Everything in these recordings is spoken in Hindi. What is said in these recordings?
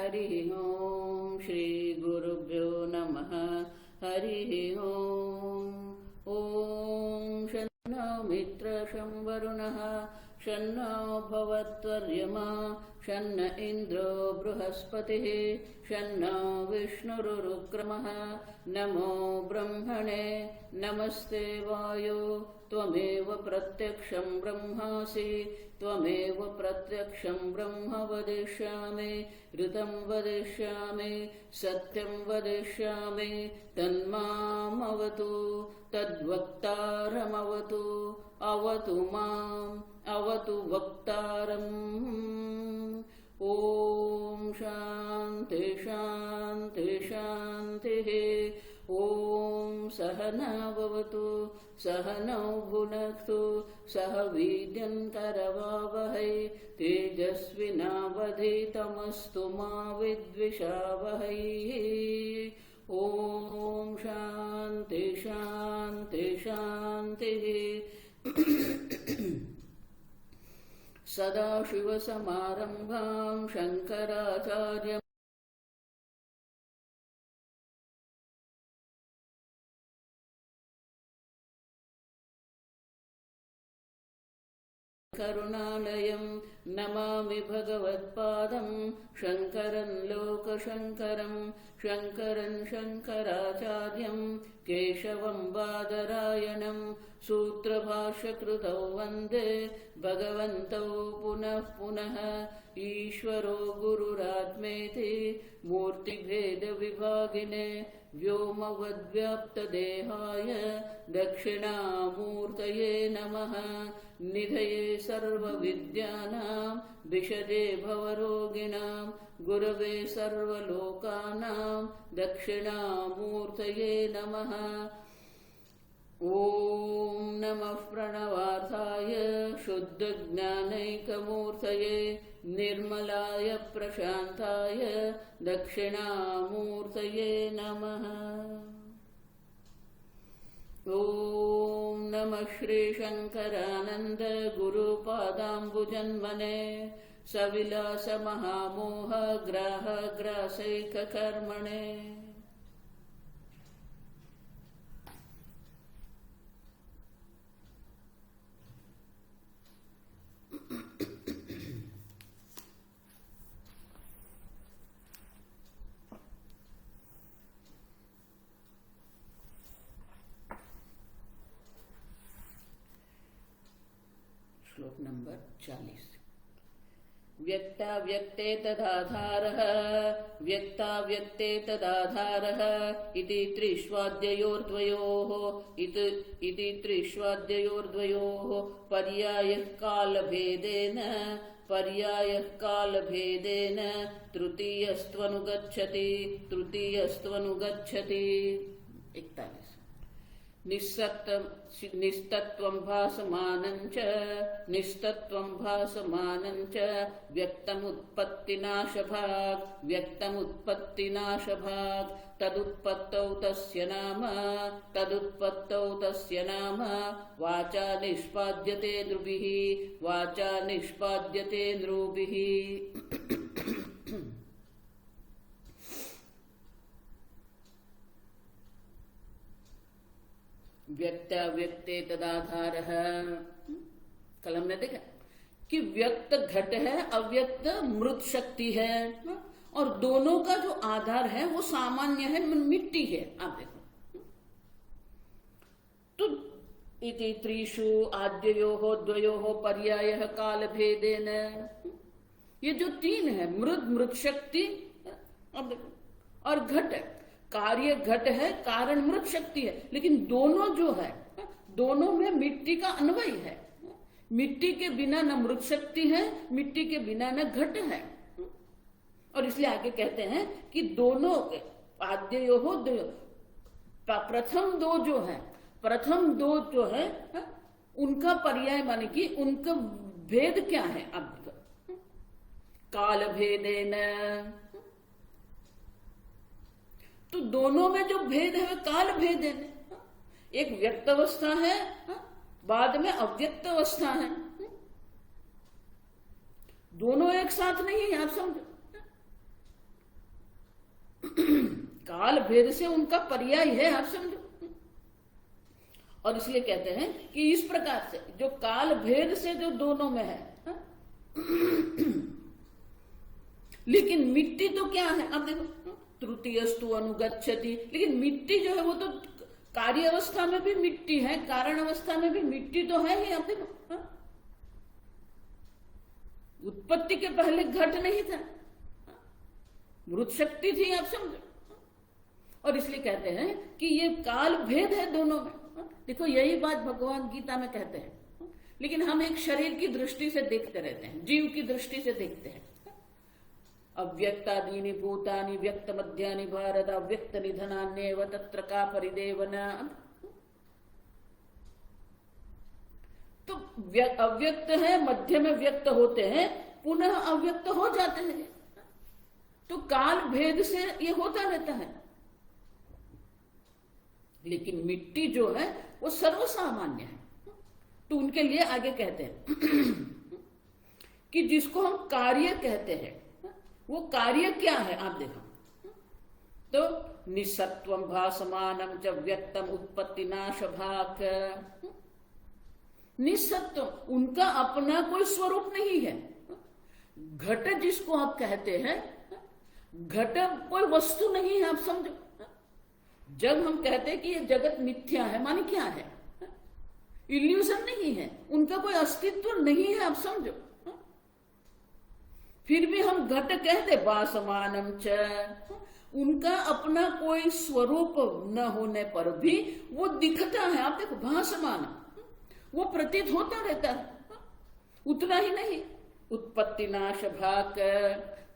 हरिः ओम् श्री गुरुभ्यो नमः हरिः ओम् ॐ शन्नो मित्रशं वरुणः शन्नो भवत्वर्यमा शन्न इन्द्रो बृहस्पतिः शन्नो विष्णुरुक्रमः नमो ब्रह्मणे नमस्ते वायो त्वमेव प्रत्यक्षं ब्रह्मासि त्वमेव प्रत्यक्षं ब्रह्म वदिष्यामि ऋतं वदिष्यामि सत्यं वदिष्यामि तन्मामवतु तद्वक्तारमवतु अवतु माम् अवतु वक्तारम् ॐ शान्ति शान्ति शान्तिः ॐ सहना भवतु सहनौ भुनक्तु सह वीर्यं करवावहै तेजस्विनावधीतमस्तु मा विद्विषावहै ॐ शान्ति शान्ति शान्तिः सदाशिवसमारम्भां शङ्कराचार्य करुणालयं नमामि भगवत्पादं शङ्करं लोकशङ्करं शङ्करं शङ्कराचार्यं केशवं बादरायणं सूत्रभाष्यकृतौ वन्दे भगवन्तौ पुनः पुनः ईश्वरो गुरुरात्मेति मूर्तिभेदविभागिने व्योमवद्व्याप्तदेहाय दक्षिणामूर्तये नमः निधये सर्वविद्यानां विशदे भवरोगिणां गुरवे सर्वलोकानां दक्षिणामूर्तये नमः ॐ नमः प्रणवार्थाय शुद्धज्ञानैकमूर्तये निर्मलाय प्रशान्ताय दक्षिणामूर्तये नमः ॐ नमः श्रीशङ्करानन्द गुरुपादाम्बुजन्मने सविलास महामोह ग्राह ग्रासैककर्मणे श्लोक नंबर 40 व्यक्ताव्यक्ते तदाधारः व्यक्ताव्यक्ते तदाधारः इति त्रिष्वाद्ययोर्द्वयोः इति त्रिष्वाद्ययोर्द्वयोः पर्यायः कालभेदेन तृतीयस्त्वनुगच्छति 41 निस्तत्त्वं भासमानं च व्यक्तमुत्पत्तिनाशभाग् तदुत्पत्तौ तस्य नाम वाचा निष्पाद्यते नृभिः व्यक्ते तदाधारः कल हमने देखा कि व्यक्त घट है अव्यक्त मृत शक्ति है और दोनों का जो आधार है वो सामान्य है मिट्टी है। आप देखो तो इति त्रिषु आद्ययोः द्वयोः पर्यायः काल भेदेन ये जो तीन है मृत शक्ति अब देखो और घट है कार्य घट है कारण मृत शक्ति है लेकिन दोनों जो है दोनों में मिट्टी का अन्वय है। मिट्टी के बिना न मृत शक्ति है मिट्टी के बिना न घट है और इसलिए आगे कहते हैं कि दोनों आद्ययोः प्रथम दो जो है उनका पर्याय माने कि उनका भेद क्या है। अब काल भेदेन तो दोनों में जो भेद है वह काल भेद है। एक व्यक्त अवस्था है बाद में अव्यक्त अवस्था है दोनों एक साथ नहीं है। आप समझो काल भेद से उनका पर्याय है, आप समझो। और इसलिए कहते हैं कि इस प्रकार से जो काल भेद से जो दोनों में है, लेकिन मिट्टी तो क्या है, आप देखो, तृतीयस्तु अनुगच्छति, लेकिन मिट्टी जो है वो तो कार्य अवस्था में भी मिट्टी है, कारण अवस्था में भी मिट्टी तो है ही, आप देखो। उत्पत्ति के पहले घट नहीं था, मृत शक्ति थी, आप समझो। और इसलिए कहते हैं कि ये काल भेद है दोनों में। देखो यही बात भगवान गीता में कहते हैं, लेकिन हम एक शरीर की दृष्टि से देखते रहते हैं, जीव की दृष्टि से देखते हैं। अव्यक्तादीनि भूतानि व्यक्त मध्यानि भारत अव्यक्त निधनान्येव तत्र का परिदेवन। तो अव्यक्त है, मध्य में व्यक्त होते हैं, पुनः अव्यक्त हो जाते हैं। तो काल भेद से ये होता रहता है। लेकिन मिट्टी जो है वो सर्वसामान्य है। तो उनके लिए आगे कहते हैं कि जिसको हम कार्य कहते हैं, वो कार्य क्या है, आप देखो तो निसत्वम भासमानम च व्यक्तम उत्पत्ति नाश भाग। निसत्व, उनका अपना कोई स्वरूप नहीं है। घट जिसको आप कहते हैं, घट कोई वस्तु नहीं है, आप समझो। जब हम कहते हैं कि ये जगत मिथ्या है, माने क्या है, इल्यूजन नहीं है, उनका कोई अस्तित्व नहीं है, आप समझो। फिर भी हम घट कहते भासमानम च, उनका अपना कोई स्वरूप न होने पर भी वो दिखता है, आप देखो, भासमान, वो प्रतीत होता रहता है। उतना ही नहीं, उत्पत्ति नाश भाग,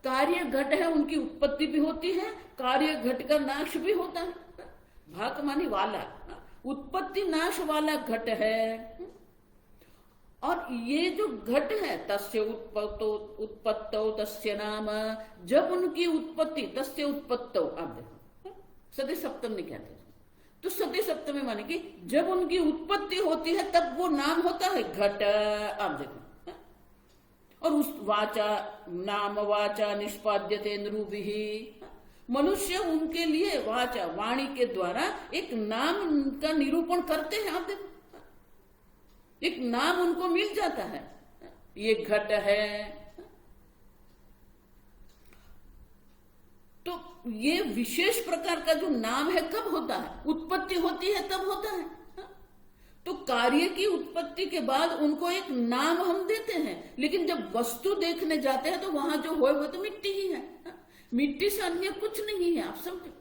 कार्य घट है, उनकी उत्पत्ति भी होती है, कार्य घट का नाश भी होता है। भाग मानी वाला, उत्पत्ति नाश वाला घट है। और ये जो घट है, तस्य उत्पत्तौ तस्य नाम, जब उनकी उत्पत्ति, तस्य उत्पत्तौ, आप देखो सती सप्तमी कहते हैं। तो सती सप्तमी माने कि जब उनकी उत्पत्ति होती है तब वो नाम होता है घट, आप देखो। और उस वाचा, नाम वाचा निष्पाद्यते नृभिः, मनुष्य उनके लिए वाचा, वाणी के द्वारा एक नाम का निरूपण करते हैं, आप देखो, एक नाम उनको मिल जाता है, ये घट है। तो ये विशेष प्रकार का जो नाम है कब होता है, उत्पत्ति होती है तब होता है। तो कार्य की उत्पत्ति के बाद उनको एक नाम हम देते हैं, लेकिन जब वस्तु देखने जाते हैं तो वहां जो हो वो तो मिट्टी ही है, मिट्टी से अन्य कुछ नहीं है, आप समझो।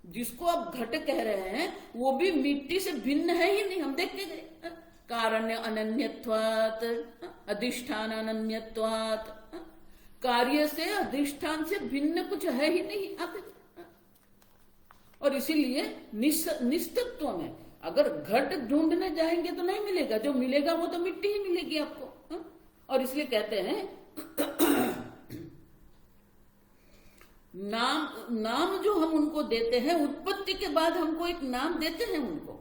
जिसको आप घट कह रहे हैं वो भी मिट्टी से भिन्न है ही नहीं, हम देख के गए। कारण अनन्यत्वात्, अधिष्ठान अनन्यत्वात्, कार्य से, अधिष्ठान से भिन्न कुछ है ही नहीं, आप। और इसीलिए निस्तत्व में अगर घट ढूंढने जाएंगे तो नहीं मिलेगा, जो मिलेगा वो तो मिट्टी ही मिलेगी आपको। और इसलिए कहते हैं नाम जो हम उनको देते हैं, उत्पत्ति के बाद हमको एक नाम देते हैं उनको,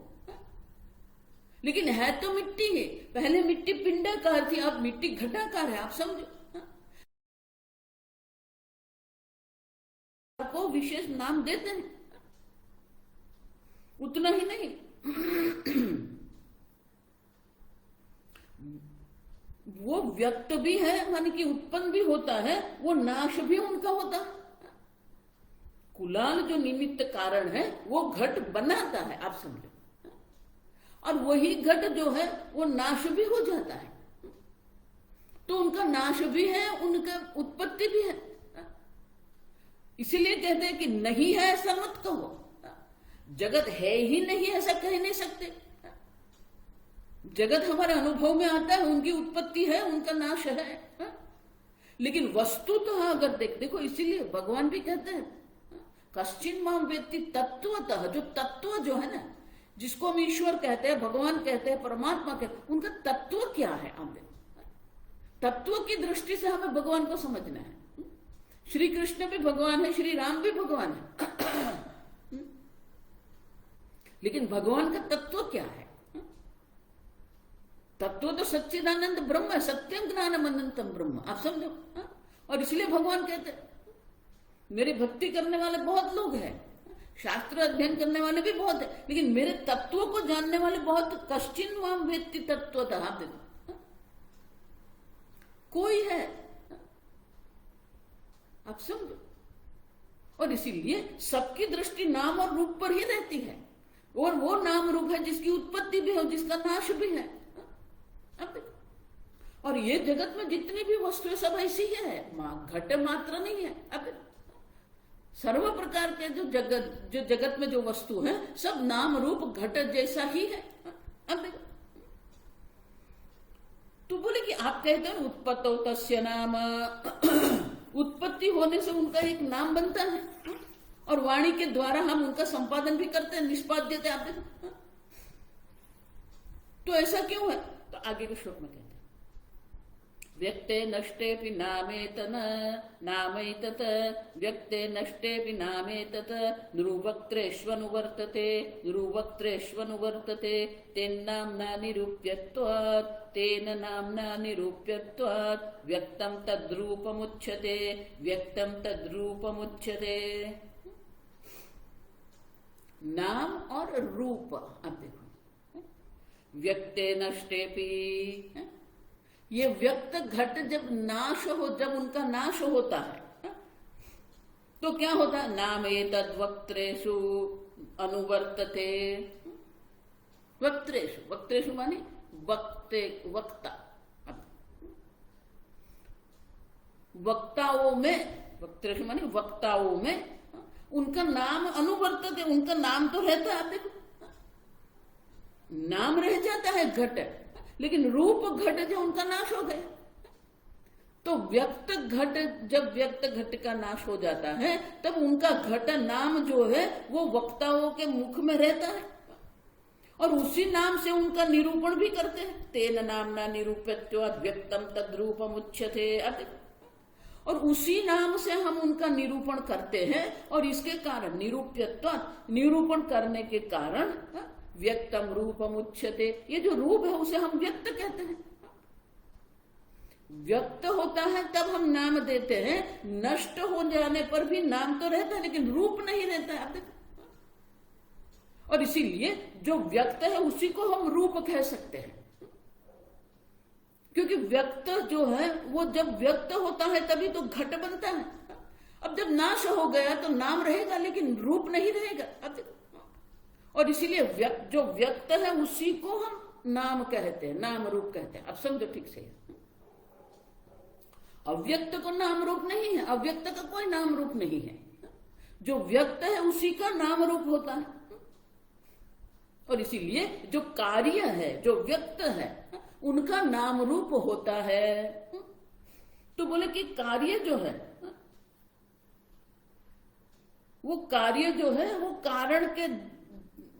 लेकिन है तो मिट्टी है। पहले मिट्टी पिंडाकार थी, अब मिट्टी घटाकार है, आप समझो। को विशेष नाम देते हैं। उतना ही नहीं, वो व्यक्त भी है, माने कि उत्पन्न भी होता है, वो नाश भी उनका होता है। कुलाल जो निमित्त कारण है वो घट बनाता है, आप समझो। और वही घट जो है वो नाश भी हो जाता है। तो उनका नाश भी है, उनका उत्पत्ति भी है। इसीलिए कहते हैं कि नहीं है ऐसा मत कहो, जगत है ही नहीं ऐसा कह नहीं सकते। जगत हमारे अनुभव में आता है, उनकी उत्पत्ति है, उनका नाश है, लेकिन वस्तु तो है। अगर देखो, इसीलिए भगवान भी कहते हैं कश्चिन माम वेत्ति तत्वतः, जो तत्व जो है ना, जिसको हम ईश्वर कहते हैं, भगवान कहते हैं, परमात्मा कहते हैं, उनका तत्व क्या है। हम तत्व की दृष्टि से हमें भगवान को समझना है। श्री कृष्ण भी भगवान है, श्री राम भी भगवान है, लेकिन भगवान का तत्व क्या है? तत्व तो सच्चिदानंद ब्रह्म है, सत्यम ज्ञानम अनंतम ब्रह्म, आप समझो। और इसलिए भगवान कहते हैं मेरी भक्ति करने वाले बहुत लोग हैं, शास्त्र अध्ययन करने वाले भी बहुत है, लेकिन मेरे तत्वों को जानने वाले बहुत कश्चिन वहां व्यक्ति तत्व था। आप देखो कोई है, आप समझो। और इसीलिए सबकी दृष्टि नाम और रूप पर ही रहती है, और वो नाम रूप है जिसकी उत्पत्ति भी है और जिसका नाश भी है। अब देखो, और ये जगत में जितनी भी वस्तुएं सब ऐसी है, घट मात्र नहीं है। अब सर्व प्रकार के जो जगत में जो वस्तु है सब नाम रूप घट जैसा ही है। अब देखो, तो बोले कि आप कहते हैं उत्पत्तो तस्य नाम, उत्पत्ति होने से उनका एक नाम बनता है, और वाणी के द्वारा हम उनका संपादन भी करते हैं, निष्पाद्यते। आप देखो, तो ऐसा क्यों है? तो आगे के श्लोक में कहते हैं व्यक्ते नष्टेपि नामेतन नामैतत, व्यक्ते नष्टेपि नामेतत, निरुवक्त्रेष्वनुवर्तते निरुवक्त्रेष्वनुवर्तते, तेन्नाम्ना निरूप्यत्वात् तेन नाम्ना निरूप्यत्वात्, व्यक्तं तद्रूपमुच्यते व्यक्तं तद्रूपमुच्यते। नाम और रूप। अब देखो, व्यक्ते नष्टेपि, ये व्यक्त घट जब नाश हो, जब उनका नाश होता है तो क्या होता है? नाम एतद् वक्त्रेषु अनुवर्तते। वक्त्रेषु, वक्त्रेषु माने वक्ते, वक्ता, वक्ताओं में, वक्त्रेषु माने वक्ताओं में उनका नाम अनुवर्तते, उनका नाम तो रहता है। आप देखो, नाम रह जाता है घट, लेकिन रूप घट जो उनका नाश हो गया। तो व्यक्त घट, जब व्यक्त घट का नाश हो जाता है तब उनका घट नाम जो है वो वक्ताओं के मुख में रहता है, और उसी नाम से उनका निरूपण भी करते हैं। तेन नामना निरूप्यत्वात् व्यक्तम तद्रूपम उच्यते। और उसी नाम से हम उनका निरूपण करते हैं, और इसके कारण निरूप्यत्वात्, निरूपण करने के कारण व्यक्तम रूपम उच्यते, ये जो रूप है उसे हम व्यक्त कहते हैं। व्यक्त होता है तब हम नाम देते हैं, नष्ट हो जाने पर भी नाम तो रहता है लेकिन रूप नहीं रहता है। और इसीलिए जो व्यक्त है उसी को हम रूप कह सकते हैं, क्योंकि व्यक्त जो है वो जब व्यक्त होता है तभी तो घट बनता है। अब जब नाश हो गया तो नाम रहेगा लेकिन रूप नहीं रहेगा। अब और इसीलिए जो व्यक्त है उसी को हम नाम कहते हैं, नाम रूप कहते हैं। अब समझो ठीक से, अव्यक्त को नाम रूप नहीं है, अव्यक्त का कोई नाम रूप नहीं है। जो व्यक्त है उसी का नाम रूप होता है। और इसीलिए जो कार्य है, जो व्यक्त है, उनका नाम रूप होता है। तो बोले कि कार्य जो है, वो कार्य जो है वो कारण के,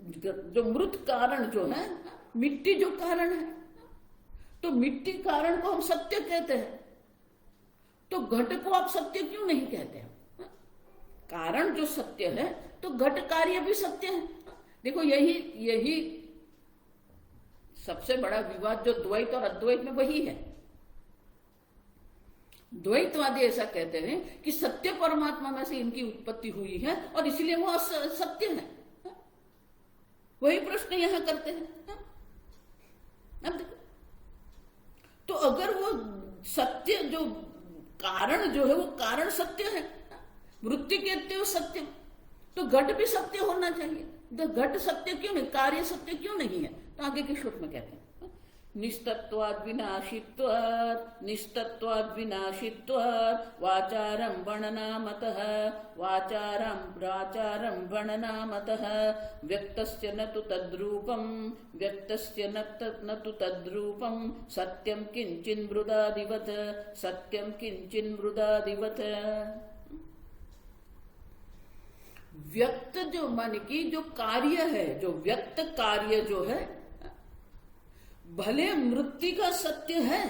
जो मृत कारण जो है, मिट्टी जो कारण है, तो मिट्टी कारण को हम सत्य कहते हैं। तो घट को आप सत्य क्यों नहीं कहते हैं? कारण जो सत्य है तो घट कार्य भी सत्य है। देखो यही सबसे बड़ा विवाद जो द्वैत और अद्वैत में वही है। द्वैतवादी ऐसा कहते हैं कि सत्य परमात्मा में से इनकी उत्पत्ति हुई है और इसलिए वो सत्य है। वही प्रश्न यहां करते हैं। अब देखो, तो अगर वो सत्य जो कारण जो है वो कारण सत्य है, वृत्ति कहते हो सत्य, तो घट भी सत्य होना चाहिए। तो घट सत्य क्यों नहीं, कार्य सत्य क्यों नहीं है? तो आगे के श्लोक में कहते हैं निस्तत्वाद् विनाशित्वात् निस्तत्वाद् विनाशित्वात् वाचारं वर्णनामतः वाचारं प्राचारं वर्णनामतः व्यक्तस्य न तु तद्रूपं व्यक्तस्य न तु तद्रूपं सत्यं किंचिन् मृदादिवत् सत्यं किंचिन् मृदादिवत्। व्यक्त जो मन की जो कार्य है, जो व्यक्त कार्य जो है, भले मृत्यु का सत्य है,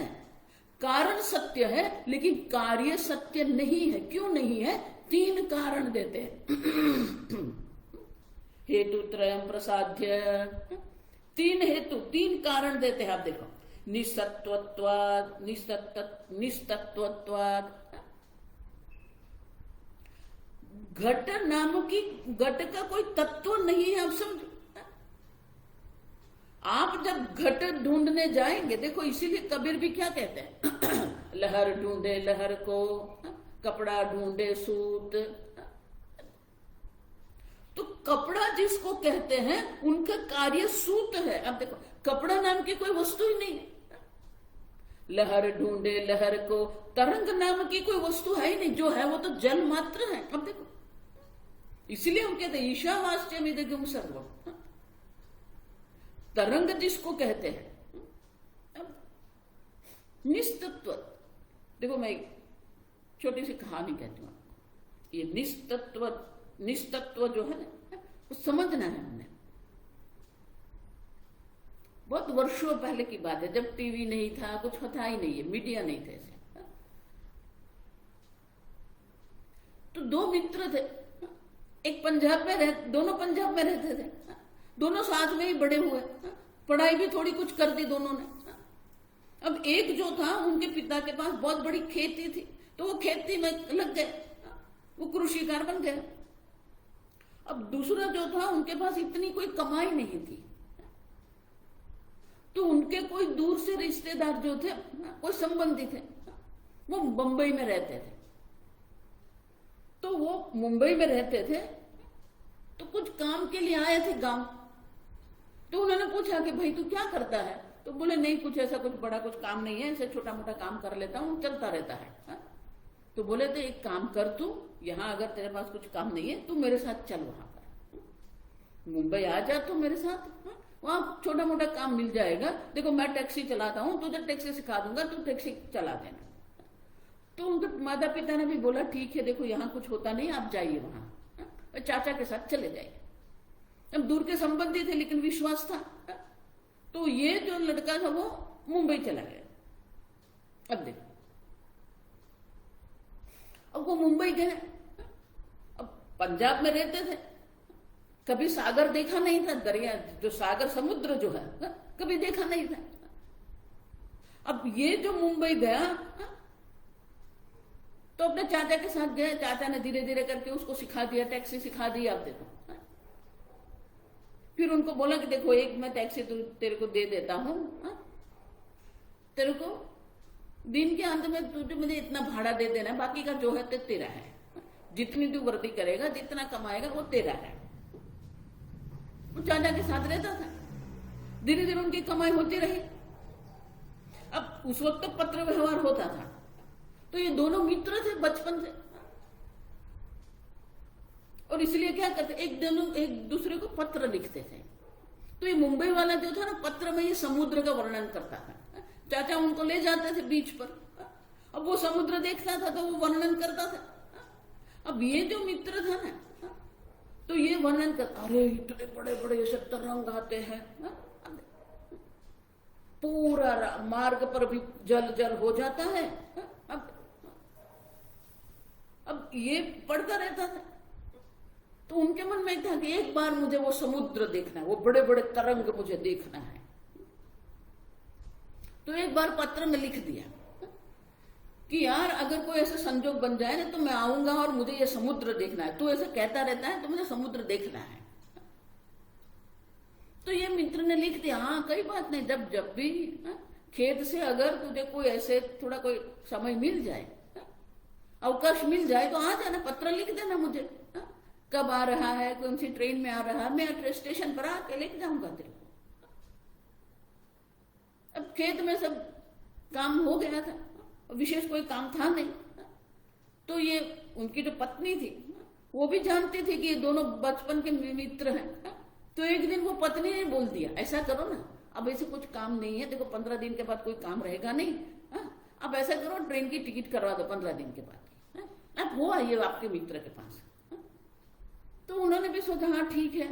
कारण सत्य है, लेकिन कार्य सत्य नहीं है। क्यों नहीं है? तीन कारण देते हैं। हेतु त्रयं प्रसाद्य, तीन हेतु, तीन कारण देते हैं। आप देखो, निस्तत्वत्वात् घट नाम की घट का कोई तत्व नहीं है, आप समझो। आप जब घट ढूंढने जाएंगे, देखो इसीलिए कबीर भी क्या कहते हैं लहर ढूंढे लहर को, कपड़ा ढूंढे सूत। तो कपड़ा जिसको कहते हैं उनका कार्य सूत है। अब देखो कपड़ा नाम की कोई वस्तु ही नहीं, लहर ढूंढे लहर को, तरंग नाम की कोई वस्तु है ही नहीं, जो है वो तो जल मात्र है। अब देखो इसलिए हम कहते हैं ईशावास्यम इदगम सर्वम, तरंग जिसको कहते हैं। निस्तत्व, देखो मैं एक छोटी सी कहानी कहती हूँ। ये निस्तत्व जो है ना, वो समझना है हमने। बहुत वर्षों पहले की बात है, जब टीवी नहीं था, कुछ था ही नहीं है, मीडिया नहीं थे ऐसे। तो दो मित्र थे, एक पंजाब में दोनों पंजाब में रहते थे, दोनों साथ में ही बड़े हुए, पढ़ाई भी थोड़ी कुछ कर दी दोनों ने। अब एक जो था, उनके पिता के पास बहुत बड़ी खेती थी, तो वो खेती में लग गए, वो कृषिकार बन गए। अब दूसरा जो था, उनके पास इतनी कोई कमाई नहीं थी, तो उनके कोई दूर से रिश्तेदार जो थे, कोई संबंधी थे, वो मुंबई में रहते थे। तो वो मुंबई में रहते थे, तो कुछ काम के लिए आए थे गांव। तो उन्होंने पूछा कि भाई तू क्या करता है? तो बोले नहीं कुछ ऐसा, कुछ बड़ा कुछ काम नहीं है, ऐसे छोटा मोटा काम कर लेता हूँ, चलता रहता है। तो बोले तो एक काम कर, तू यहाँ अगर तेरे पास कुछ काम नहीं है, तू मेरे साथ चल वहां पर, मुंबई आ जा तू मेरे साथ, वहां छोटा मोटा काम मिल जाएगा। देखो मैं टैक्सी चलाता हूँ, तुझे टैक्सी सिखा दूंगा, तू टैक्सी चला देना। तो उनके माता पिता ने भी बोला ठीक है, देखो यहाँ कुछ होता नहीं, आप जाइए वहां, चाचा के साथ चले जाइए। अब दूर के संबंधी थे लेकिन विश्वास था, तो ये जो लड़का था वो मुंबई चला गया। अब देखो, अब वो मुंबई गए, अब पंजाब में रहते थे, कभी सागर देखा नहीं था, दरिया जो सागर समुद्र जो है कभी देखा नहीं था। अब ये जो मुंबई गया तो अपने चाचा के साथ गए, चाचा ने धीरे धीरे करके उसको सिखा दिया, टैक्सी सिखा दी। आप देखो, फिर उनको बोला कि देखो एक मैं टैक्सी तेरे को दे देता हूं, तेरे को दिन के अंत में तुझे मुझे इतना भाड़ा दे देना, बाकी का जो है तेरा है, जितनी तू वर्दी करेगा, जितना कमाएगा वो तेरा है। वो चाचा के साथ रहता था, धीरे धीरे उनकी कमाई होती रही। अब उस वक्त तो पत्र व्यवहार होता था, तो ये दोनों मित्र थे बचपन से, और इसलिए क्या करते, एक दूसरे को पत्र लिखते थे। तो ये मुंबई वाला जो था ना, पत्र में ये समुद्र का वर्णन करता था। चाचा उनको ले जाते थे बीच पर, अब वो समुद्र देखता था तो वो वर्णन करता था। अब ये जो मित्र था ना, तो ये वर्णन कर, अरे इतने बड़े बड़े ऐसे तरंग आते हैं, पूरा मार्ग पर भी जल जल हो जाता है। अब ये पढ़ता रहता था, तो उनके मन में था कि एक बार मुझे वो समुद्र देखना है, वो बड़े बड़े तरंग मुझे देखना है। तो एक बार पत्र में लिख दिया कि यार अगर कोई ऐसा संजोग बन जाए ना, तो मैं आऊंगा और मुझे ये समुद्र देखना है। तू ऐसा कहता रहता है, तो मुझे समुद्र देखना है। तो ये मित्र ने लिख दिया, हाँ कोई बात नहीं, जब भी खेत से अगर तुझे कोई ऐसे थोड़ा कोई समय मिल जाए, अवकाश मिल जाए, तो आ जाना, पत्र लिख देना मुझे, कब आ रहा है, कौन सी ट्रेन में आ रहा है, मैं स्टेशन पर आके लेके जाऊंगा तेरे को। अब खेत में सब काम हो गया था, विशेष कोई काम था नहीं। तो ये उनकी जो पत्नी थी वो भी जानती थी कि ये दोनों बचपन के मित्र हैं। तो एक दिन वो पत्नी ने बोल दिया, ऐसा करो ना, अब ऐसे कुछ काम नहीं है, देखो 15 दिन के बाद कोई काम रहेगा नहीं, अब ऐसा करो ट्रेन की टिकट करवा दो 15 दिन के बाद, अब वो आइए आपके मित्र के पास। तो उन्होंने भी सोचा हाँ ठीक है।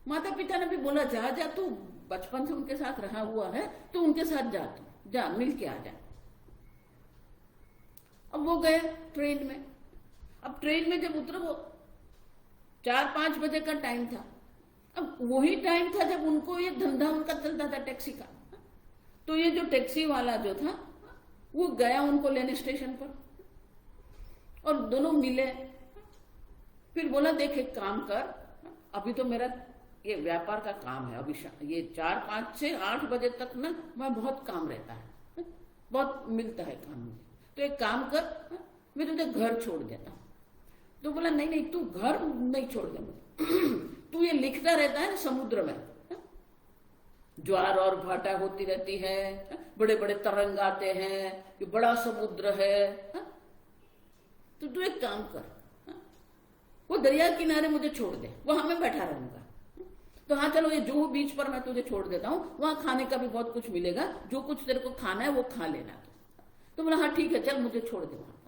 माता पिता ने भी बोला जा जा, तू बचपन से उनके साथ रहा हुआ है, तो उनके साथ जा, तू जा मिल के आ जा। अब वो गए ट्रेन में। अब ट्रेन में जब उतरे, वो 4-5 बजे का टाइम था। अब वही टाइम था जब उनको ये धंधा उनका चलता था टैक्सी का। तो ये जो टैक्सी वाला जो था वो गया उनको लेने स्टेशन पर, और दोनों मिले। फिर बोला देख एक काम कर, अभी तो मेरा ये व्यापार का काम है, अभी ये 4-5 से 8 बजे तक ना मैं बहुत काम रहता है, बहुत मिलता है काम मुझे, तो एक काम कर मैं तुझे घर छोड़ देता हूँ। तो बोला नहीं नहीं तू घर नहीं छोड़ दे मुझे, तू ये लिखता रहता है ना समुद्र में, ज्वार और भाटा होती रहती है, बड़े बड़े तरंग आते हैं, ये बड़ा समुद्र है, तो तू एक काम कर, वो दरिया किनारे मुझे छोड़ दे, वहां मैं बैठा रहूंगा। तो हाँ चलो ये जुहू बीच पर मैं तुझे छोड़ देता हूँ, वहां खाने का भी बहुत कुछ मिलेगा, जो कुछ तेरे को खाना है वो खा लेना। तो बोला हाँ ठीक है चल मुझे छोड़ दे वहां पर।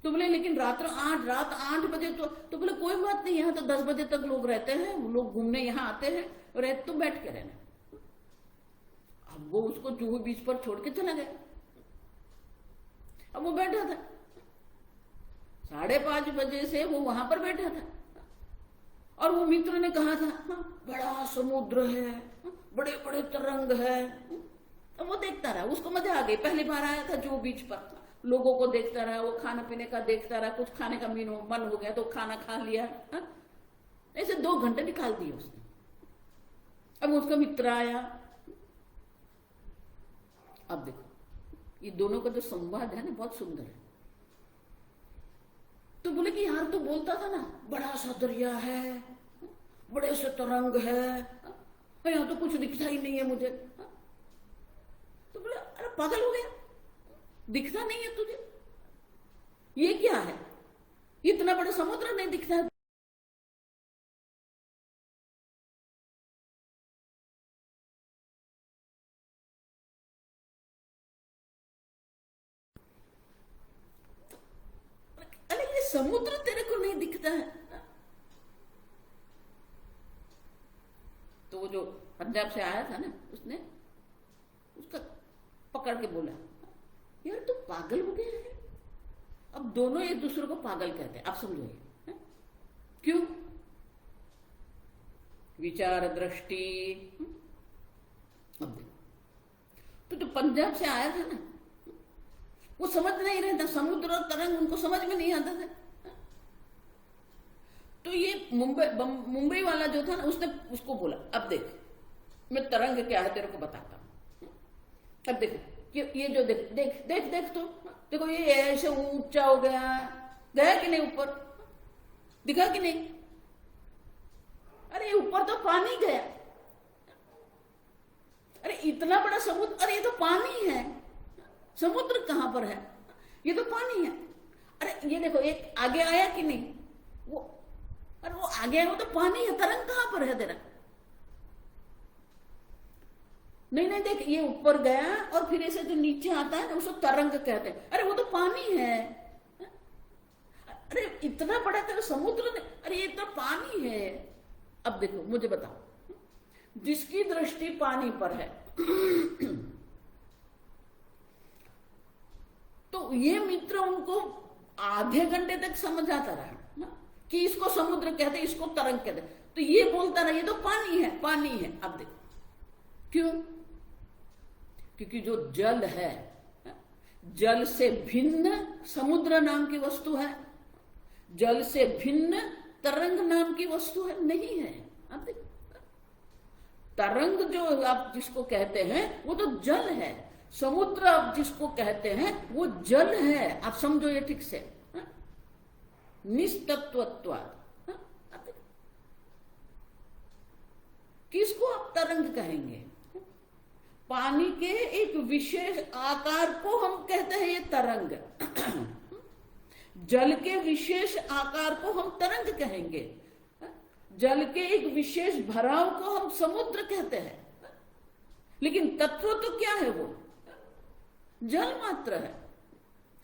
तो बोले लेकिन रात 8 बजे तो बोले कोई बात नहीं, यहाँ तो 10 बजे तक लोग रहते हैं, लोग घूमने यहाँ आते हैं, और तो बैठ के रहना। अब वो उसको जुहू बीच पर छोड़ के चला गया। अब वो बैठा था 5:30 बजे से वो वहां पर बैठा था, और वो मित्र ने कहा था बड़ा समुद्र है, बड़े बड़े तरंग है। अब वो देखता रहा, उसको मजा आ गई, पहली बार आया था जुहू बीच पर, लोगों को देखता रहा, वो खाने पीने का देखता रहा, कुछ खाने का मन हो गया तो खाना खा लिया। ऐसे 2 घंटे निकाल दिए उसने। अब उसका मित्र आया। अब देखो ये दोनों का जो संवाद है ना बहुत सुंदर है। तो बोले कि यार तो बोलता था ना बड़ा सा दरिया है, बड़े से तरंग है, यहाँ तो कुछ दिखता ही नहीं है मुझे। तो बोले अरे पागल हो गया, दिखता नहीं है तुझे, ये क्या है, इतना बड़ा समुद्र नहीं दिखता है। अरे ये समुद्र तेरे को नहीं दिखता है। तो वो जो पंजाब से आया था ना उसने उसका पकड़ के बोला यार तू पागल हो गया है। अब दोनों एक दूसरे को पागल कहते हैं, आप समझो ये क्यों? विचार दृष्टि। अब तो पंजाब से आया था ना, वो समझ नहीं रहे था, समुद्र और तरंग उनको समझ में नहीं आता था। तो ये मुंबई वाला जो था ना उसने उसको बोला अब देख मैं तरंग क्या है तेरे को बताता हूं। अब देखो ये जो देख देख देख देख तो देखो ये ऐसे ऊंचा हो गया कि नहीं, ऊपर दिखा कि नहीं? अरे ऊपर तो पानी गया, अरे इतना बड़ा समुद्र, अरे ये तो पानी है, समुद्र कहां पर है, ये तो पानी है। अरे ये देखो एक आगे आया कि नहीं, वो अरे वो आगे आया वो तो पानी है, तरंग कहां पर है तेरा? नहीं नहीं देख ये ऊपर गया और फिर ऐसे जो नीचे आता है ना उसको तरंग कहते हैं। अरे वो तो पानी है, अरे इतना बड़ा तेरा समुद्र ने, अरे ये तो पानी है। अब देखो मुझे बताओ, जिसकी दृष्टि पानी पर है तो ये मित्र उनको आधे घंटे तक समझ आता रहा ना कि इसको समुद्र कहते, इसको तरंग कहते, तो ये बोलता रहा ये तो पानी है पानी है। अब देखो क्यों? क्योंकि जो जल है, जल से भिन्न समुद्र नाम की वस्तु है, जल से भिन्न तरंग नाम की वस्तु है नहीं है। अब देखो तरंग जो आप जिसको कहते हैं वो तो जल है, समुद्र आप जिसको कहते हैं वो जल है। आप समझो ये ठीक से, निस्तत्वत्वाद। किसको आप तरंग कहेंगे? पानी के एक विशेष आकार को हम कहते हैं ये तरंग। जल के विशेष आकार को हम तरंग कहेंगे, जल के एक विशेष भराव को हम समुद्र कहते हैं। लेकिन तत्व तो क्या है? वो जल मात्र है।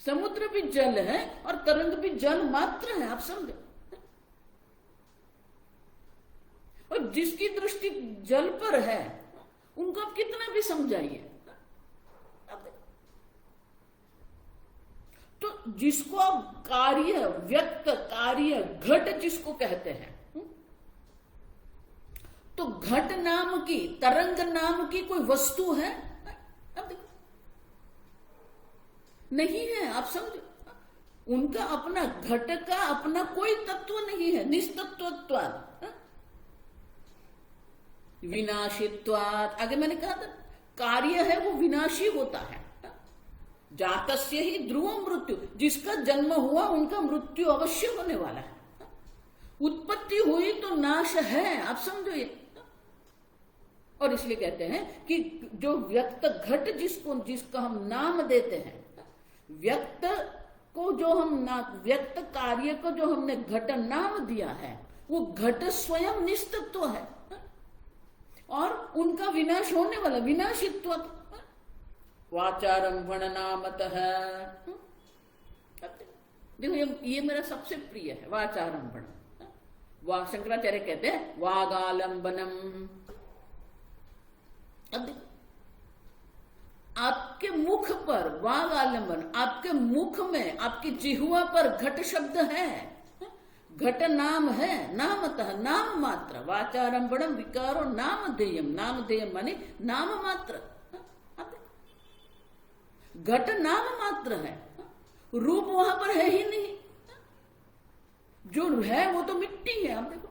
समुद्र भी जल है और तरंग भी जल मात्र है, आप समझो। और जिसकी दृष्टि जल पर है उनको आप कितना भी समझाइए, तो जिसको आप कार्य व्यक्त कार्य घट जिसको कहते हैं, तो घट नाम की तरंग नाम की कोई वस्तु है? अब देखो नहीं है, आप समझो। उनका अपना घट का अपना कोई तत्व नहीं है, निस्तत्वत्वात्, विनाशित्वात्। आगे मैंने कहा था कार्य है वो विनाशी होता है। जातस्य ही ध्रुव मृत्यु, जिसका जन्म हुआ उनका मृत्यु अवश्य होने वाला है। उत्पत्ति हुई तो नाश है, आप समझो ये। और इसलिए कहते हैं कि जो व्यक्त घट जिसका हम नाम देते हैं, व्यक्त को जो हम व्यक्त कार्य को जो हमने घट नाम दिया है, वो घट स्वयं निस्तत्व है और उनका विनाश होने वाला, विनाशित्व। वाचारंभण नामतः, देखो ये मेरा सबसे प्रिय है, वाचारंभण। शंकराचार्य कहते हैं वागालंबनम। अब देखो आपके मुख पर वाग आलंबन, आपके मुख में, आपकी जिह्वा पर घट शब्द है, घट नाम है, नामतः नाम मात्र। वाचारंभणम विकारो नामधेयम, नामधेयम माने नाम मात्र। घट नाम मात्र है, रूप वहां पर है ही नहीं, जो है वो तो मिट्टी है। आप देखो,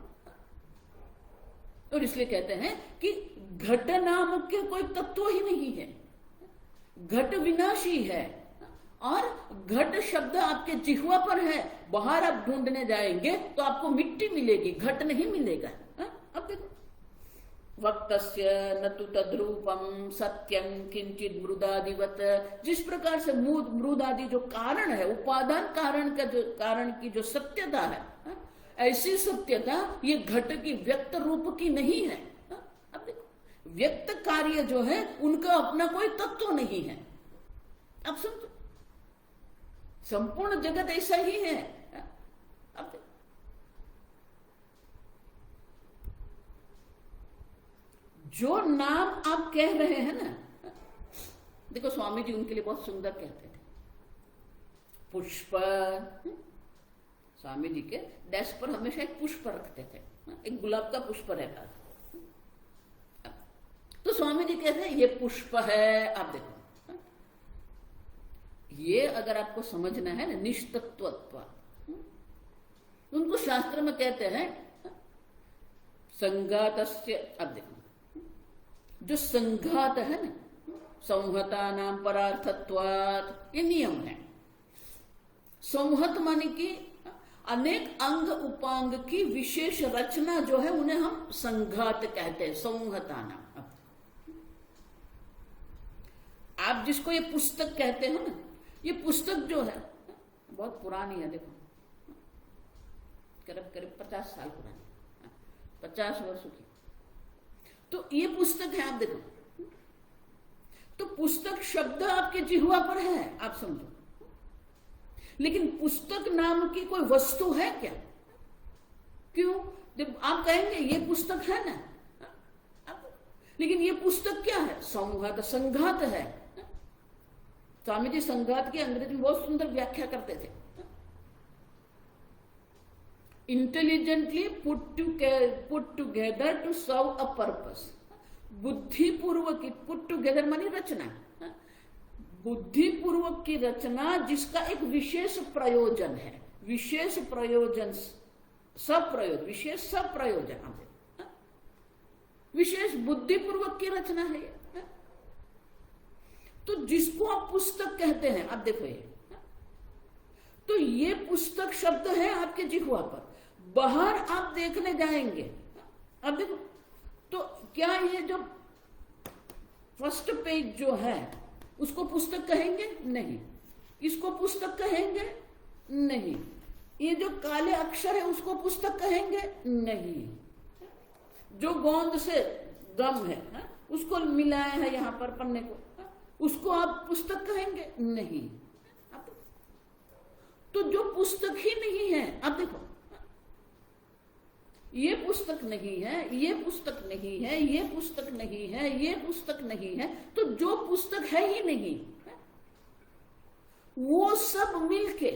और इसलिए कहते हैं कि घट नाम के कोई तत्व ही नहीं है, घट विनाशी है। और घट शब्द आपके जिह्वा पर है, बाहर आप ढूंढने जाएंगे तो आपको मिट्टी मिलेगी, घट नहीं मिलेगा। अब देखो, वक्तस्य न तु तद्रूपम सत्यम किंचित मृदादिवत, जिस प्रकार से मृदादि जो कारण है, उपादान कारण का जो कारण की जो सत्यता है, ऐसी सत्यता ये घट की व्यक्त रूप की नहीं है। अब देखो, व्यक्त कार्य जो है उनका अपना कोई तत्व नहीं है। अब समझो, संपूर्ण जगत ऐसा ही है। अब देखो, जो नाम आप कह रहे हैं ना, देखो स्वामी जी उनके लिए बहुत सुंदर कहते थे, पुष्प। स्वामी जी के डेस्क पर हमेशा एक पुष्प रखते थे, एक गुलाब का पुष्प रहता था। तो स्वामी जी कहते हैं ये पुष्प है। आप देखो, ये अगर आपको समझना है ना, निष्तत्वत्व, उनको शास्त्र में कहते हैं संघातस्य। अब देखो, जो संघात है ना, संहता नाम परार्थत्वात्, ये नियम है। संहत माने कि अनेक अंग उपांग की विशेष रचना जो है उन्हें हम संघात कहते हैं, संहता नाम। आप जिसको ये पुस्तक कहते हो ना, ये पुस्तक जो है बहुत पुरानी है। देखो, करीब करीब 50 साल पुरानी, 50 वर्षों की। तो ये पुस्तक है। आप देखो, तो पुस्तक शब्द आपके जिह्वा पर है, आप समझो। लेकिन पुस्तक नाम की कोई वस्तु है क्या? क्यों? जब आप कहेंगे ये पुस्तक है ना, लेकिन ये पुस्तक क्या है? संघात, संघात है। स्वामी जी संघात की अंग्रेजी में बहुत सुंदर व्याख्या करते थे। Intelligently put together to serve a purpose. बुद्धिपूर्वक, पुट टुगेदर मानी रचना, बुद्धिपूर्वक की रचना जिसका एक विशेष प्रयोजन है, विशेष प्रयोजन, सप्रयोजन, विशेष सप्रयोजन, विशेष बुद्धिपूर्वक की रचना है। तो जिसको आप पुस्तक कहते हैं, आप देखो ये, तो ये पुस्तक शब्द है आपके जिह्वा पर, बाहर आप देखने जाएंगे, अब देखो, तो क्या ये जो फर्स्ट पेज जो है उसको पुस्तक कहेंगे? नहीं। इसको पुस्तक कहेंगे? नहीं। ये जो काले अक्षर है उसको पुस्तक कहेंगे? नहीं। जो गोंद से गम है उसको मिलाया है यहां पर पन्ने को, उसको आप पुस्तक कहेंगे? नहीं। तो जो पुस्तक ही नहीं है, आप देखो, ये पुस्तक नहीं है, ये पुस्तक नहीं है, ये पुस्तक नहीं है, ये पुस्तक नहीं है, तो जो पुस्तक है ही नहीं, वो सब मिलके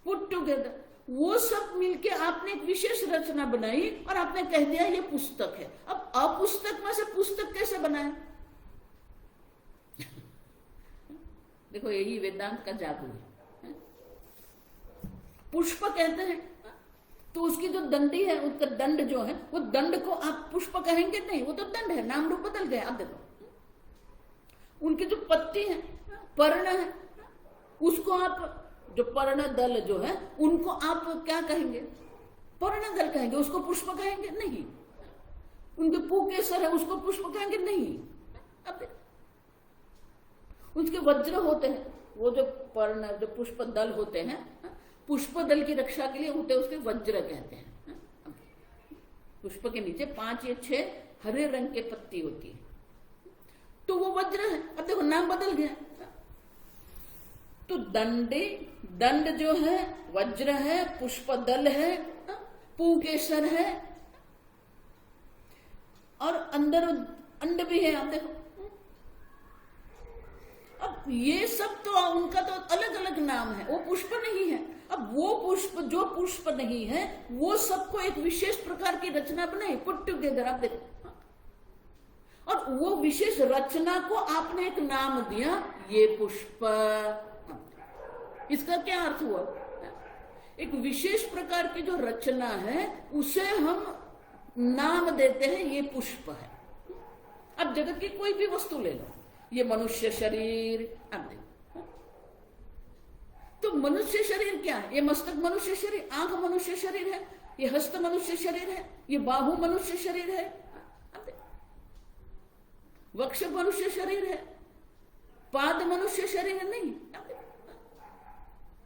पुट टुगेदर, वो सब मिलके आपने एक विशेष रचना बनाई और आपने कह दिया ये पुस्तक है। अब अपुस्तक में से पुस्तक कैसे बनाए? देखो, यही वेदांत का जादू है। पुष्प कहते हैं, तो उसकी जो दंडी है, उसका दंड जो है, वो दंड को आप पुष्प कहेंगे नहीं, वो तो दंड है, नाम रूप बदल गया। आप देखो उनकी जो पत्ती है, पर्ण है, उसको आप जो पर्ण दल जो है उनको आप क्या कहेंगे? पर्ण दल कहेंगे, उसको पुष्प कहेंगे नहीं। उनके पुकेसर है, उसको पुष्प कहेंगे नहीं। अब उसके वज्र होते हैं, वो जो पर्ण जो पुष्प दल होते हैं, पुष्प दल की रक्षा के लिए होते हैं, उसके वज्र कहते हैं। पुष्प के नीचे 5 या 6 हरे रंग के पत्ती होती है, तो वो वज्र है। अब देखो नाम बदल गया। तो दंड जो है वज्र है, पुष्प दल है, पुकेसर है, और अंदर अंड भी है। आप देखो, अब ये सब तो उनका तो अलग अलग नाम है, वो पुष्प नहीं है। अब वो पुष्प जो पुष्प नहीं है, वो सबको एक विशेष प्रकार की रचना बनाई, पुट टुगेदर। आप देखो, और वो विशेष रचना को आपने एक नाम दिया, ये पुष्प। इसका क्या अर्थ हुआ? एक विशेष प्रकार की जो रचना है उसे हम नाम देते हैं, ये पुष्प है। अब जगत की कोई भी वस्तु ले लो, ये मनुष्य शरीर, अब देखो, तो मनुष्य शरीर क्या है? ये मस्तक मनुष्य शरीर, आंख मनुष्य शरीर है, ये हस्त मनुष्य शरीर है, ये बाहु मनुष्य शरीर है, अब देखो, वक्ष मनुष्य शरीर है, पाद मनुष्य शरीर है नहीं। अब देखो,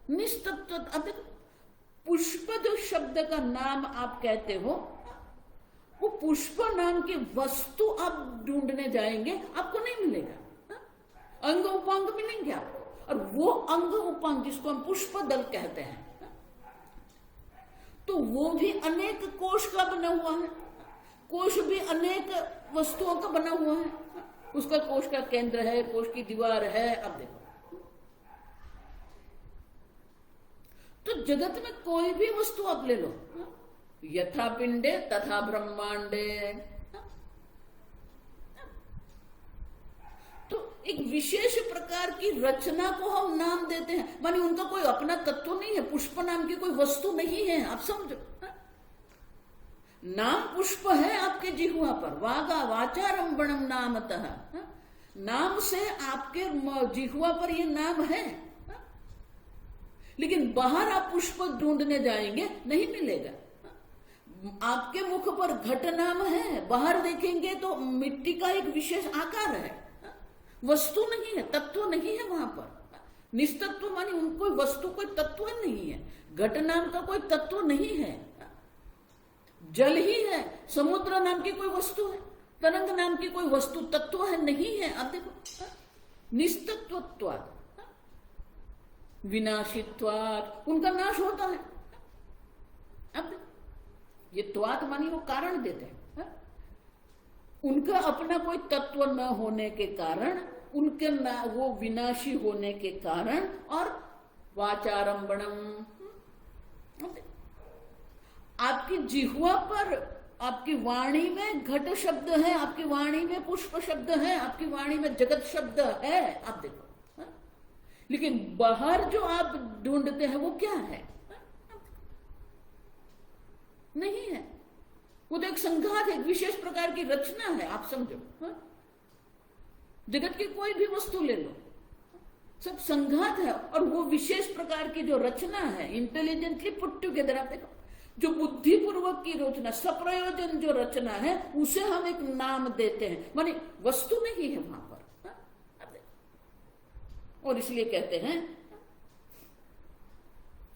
निस्तत्व। अब देखो, पुष्प जो शब्द का नाम आप कहते हो, वो पुष्प नाम की वस्तु आप ढूंढने जाएंगे, आपको नहीं मिलेगा। अंग उपांग मिलेंगे आपको, और वो अंग उपांग जिसको हम पुष्प दल कहते हैं, तो वो भी अनेक कोश का बना हुआ है। कोश भी अनेक वस्तुओं का बना हुआ है, उसका कोश का केंद्र है, कोश की दीवार है। अब देखो, तो जगत में कोई भी वस्तु आप ले लो, यथा पिंडे तथा ब्रह्मांडे, तो एक विशेष प्रकार की रचना को हम नाम देते हैं। माने उनका कोई अपना तत्व नहीं है, पुष्प नाम की कोई वस्तु नहीं है। आप समझो, नाम पुष्प है आपके जिह्वा पर, वागा वाचारंभणम नामतः, नाम से आपके जिह्वा पर ये नाम है। लेकिन बाहर आप पुष्प ढूंढने जाएंगे, नहीं मिलेगा। आपके मुख पर घट नाम है, बाहर देखेंगे तो मिट्टी का एक विशेष आकार है, वस्तु नहीं है, तत्व नहीं है वहां पर। निस्तत्व मानी उनको वस्तु कोई तत्व नहीं है। घट नाम का कोई तत्व नहीं है, जल ही है। समुद्र नाम की कोई वस्तु है, तरंग नाम की कोई वस्तु तत्व है नहीं है। आप देखो, निस्तत्वत्वात् विनाशित्वात्, उनका नाश होता है। अब ये त्वात मानी वो कारण देते हैं, उनका अपना कोई तत्व न होने के कारण, उनके वो विनाशी होने के कारण, और वाचारंभणम, आपकी जिह्वा पर, आपकी वाणी में घट शब्द है, आपकी वाणी में पुष्प शब्द है, आपकी वाणी में जगत शब्द है। आप देखो, लेकिन बाहर जो आप ढूंढते हैं वो क्या है? नहीं है, वो तो एक संघात है, एक विशेष प्रकार की रचना है। आप समझो, जगत की कोई भी वस्तु ले लो, सब संघात है, और वो विशेष प्रकार की जो रचना है, इंटेलिजेंटली पुट टुगेदर। आप देखो, जो बुद्धिपूर्वक की रचना, सप्रयोजन जो रचना है, उसे हम एक नाम देते हैं, माने वस्तु नहीं है वहां पर। और इसलिए कहते हैं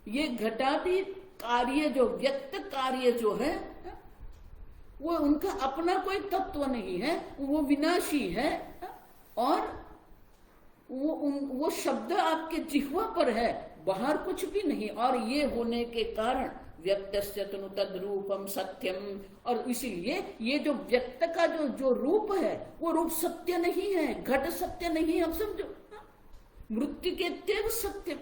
ये घटादि कार्य, जो व्यक्त कार्य जो है, वो उनका अपना कोई तत्व नहीं है, वो विनाशी है, और वो शब्द आपके जिह्वा पर है, बाहर कुछ भी नहीं। और ये होने के कारण व्यक्तस्य तनु तद्रूपम सत्यम, और इसीलिए ये जो व्यक्त का जो रूप है, वो रूप सत्य नहीं है, घट सत्य नहीं है। आप समझो, मृत्यु के तेव सत्य,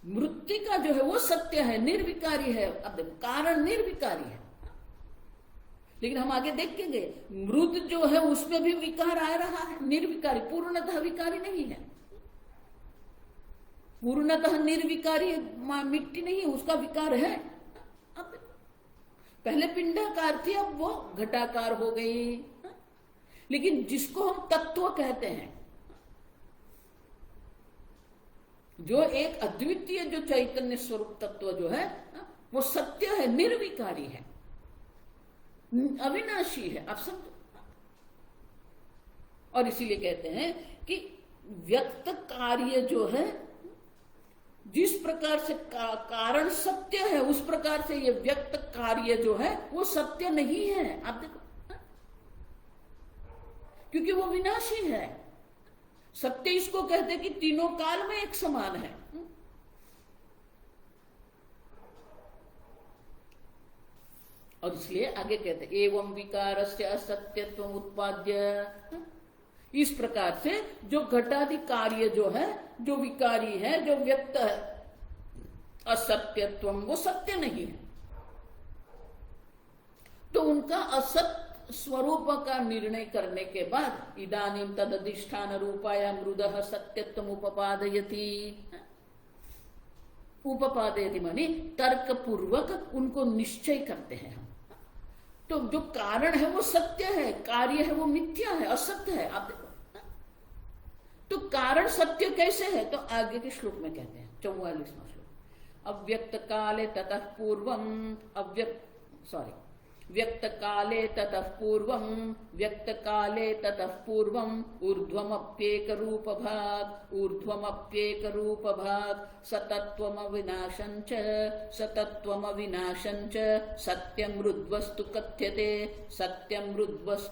मृत्यु का जो है वो सत्य है, निर्विकारी है। अब देखो, कारण निर्विकारी है, लेकिन हम आगे देखेंगे मृद जो है उसमें भी विकार आ रहा है, निर्विकारी, पूर्णतः विकारी नहीं है। पूर्णतः निर्विकारी मिट्टी नहीं, उसका विकार है। अब पहले पिंडाकार थी, अब वो घटाकार हो गई। लेकिन जिसको हम तत्व कहते हैं, जो एक अद्वितीय जो चैतन्य स्वरूप तत्व जो है वो सत्य है, निर्विकारी है, अविनाशी है, आप समझो। और इसीलिए कहते हैं कि व्यक्त कार्य जो है, जिस प्रकार से कारण सत्य है उस प्रकार से ये व्यक्त कार्य जो है वो सत्य नहीं है। आप देखो, क्योंकि वो विनाशी है। सत्य इसको कहते हैं कि तीनों काल में एक समान है। और इसलिए आगे कहते हैं एवं विकारस्य असत्यत्व उत्पाद्य, इस प्रकार से जो घटादि कार्य जो है, जो विकारी है, जो व्यक्त है, असत्यत्व, वो सत्य नहीं है। तो उनका असत स्वरूप का निर्णय करने के बाद इदानीम तदधिष्ठान रूपाया मृदः सत्यत्वम उपपादयति। उपपादयति माने तर्क पूर्वक उनको निश्चय करते हैं हम। तो जो कारण है वो सत्य है, कार्य है वो मिथ्या है, असत्य है। आप देखो, तो कारण सत्य कैसे है? तो आगे के श्लोक में कहते हैं, 44वां श्लोक, अव्यक्त काले ततः पूर्वम व्यक्त काले ततः पूर्वम व्यक्त काले ततः पूर्वम ऊर्ध्वमप्येक रूप भाग सतत्वम विनाशंच सत्यम मृद्वस्तु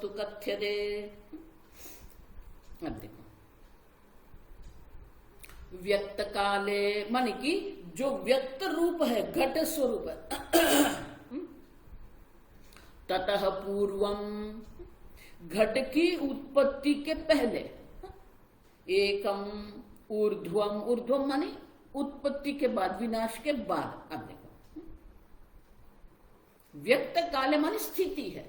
कथ्यते। अब देखो, व्यक्त काले मान की जो व्यक्त रूप है, घट स्वरूप है, ततः पूर्वम, घट की उत्पत्ति के पहले, एकम ऊर्ध्वम माने उत्पत्ति के बाद, विनाश के बाद। अब देखो, व्यक्त काले माने स्थिति है,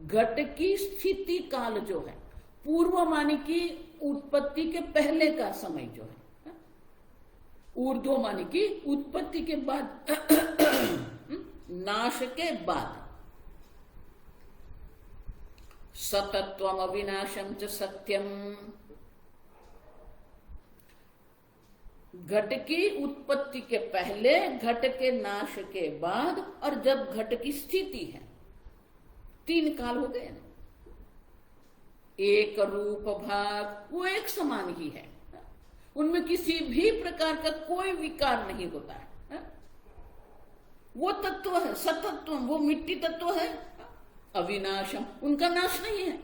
घट की स्थिति काल जो है, पूर्व माने की उत्पत्ति के पहले का समय जो है, ऊर्ध्व माने की उत्पत्ति के बाद नाश के बाद, सतत्वम अविनाशम च सत्यम, घट की उत्पत्ति के पहले, घट के नाश के बाद, और जब घट की स्थिति है। तीन काल हो गए ना। एक रूप भाग, वो एक समान ही है, उनमें किसी भी प्रकार का कोई विकार नहीं होता है। वो तत्व है सतत्व, वो मिट्टी तत्व है, अविनाशम, उनका नाश नहीं है।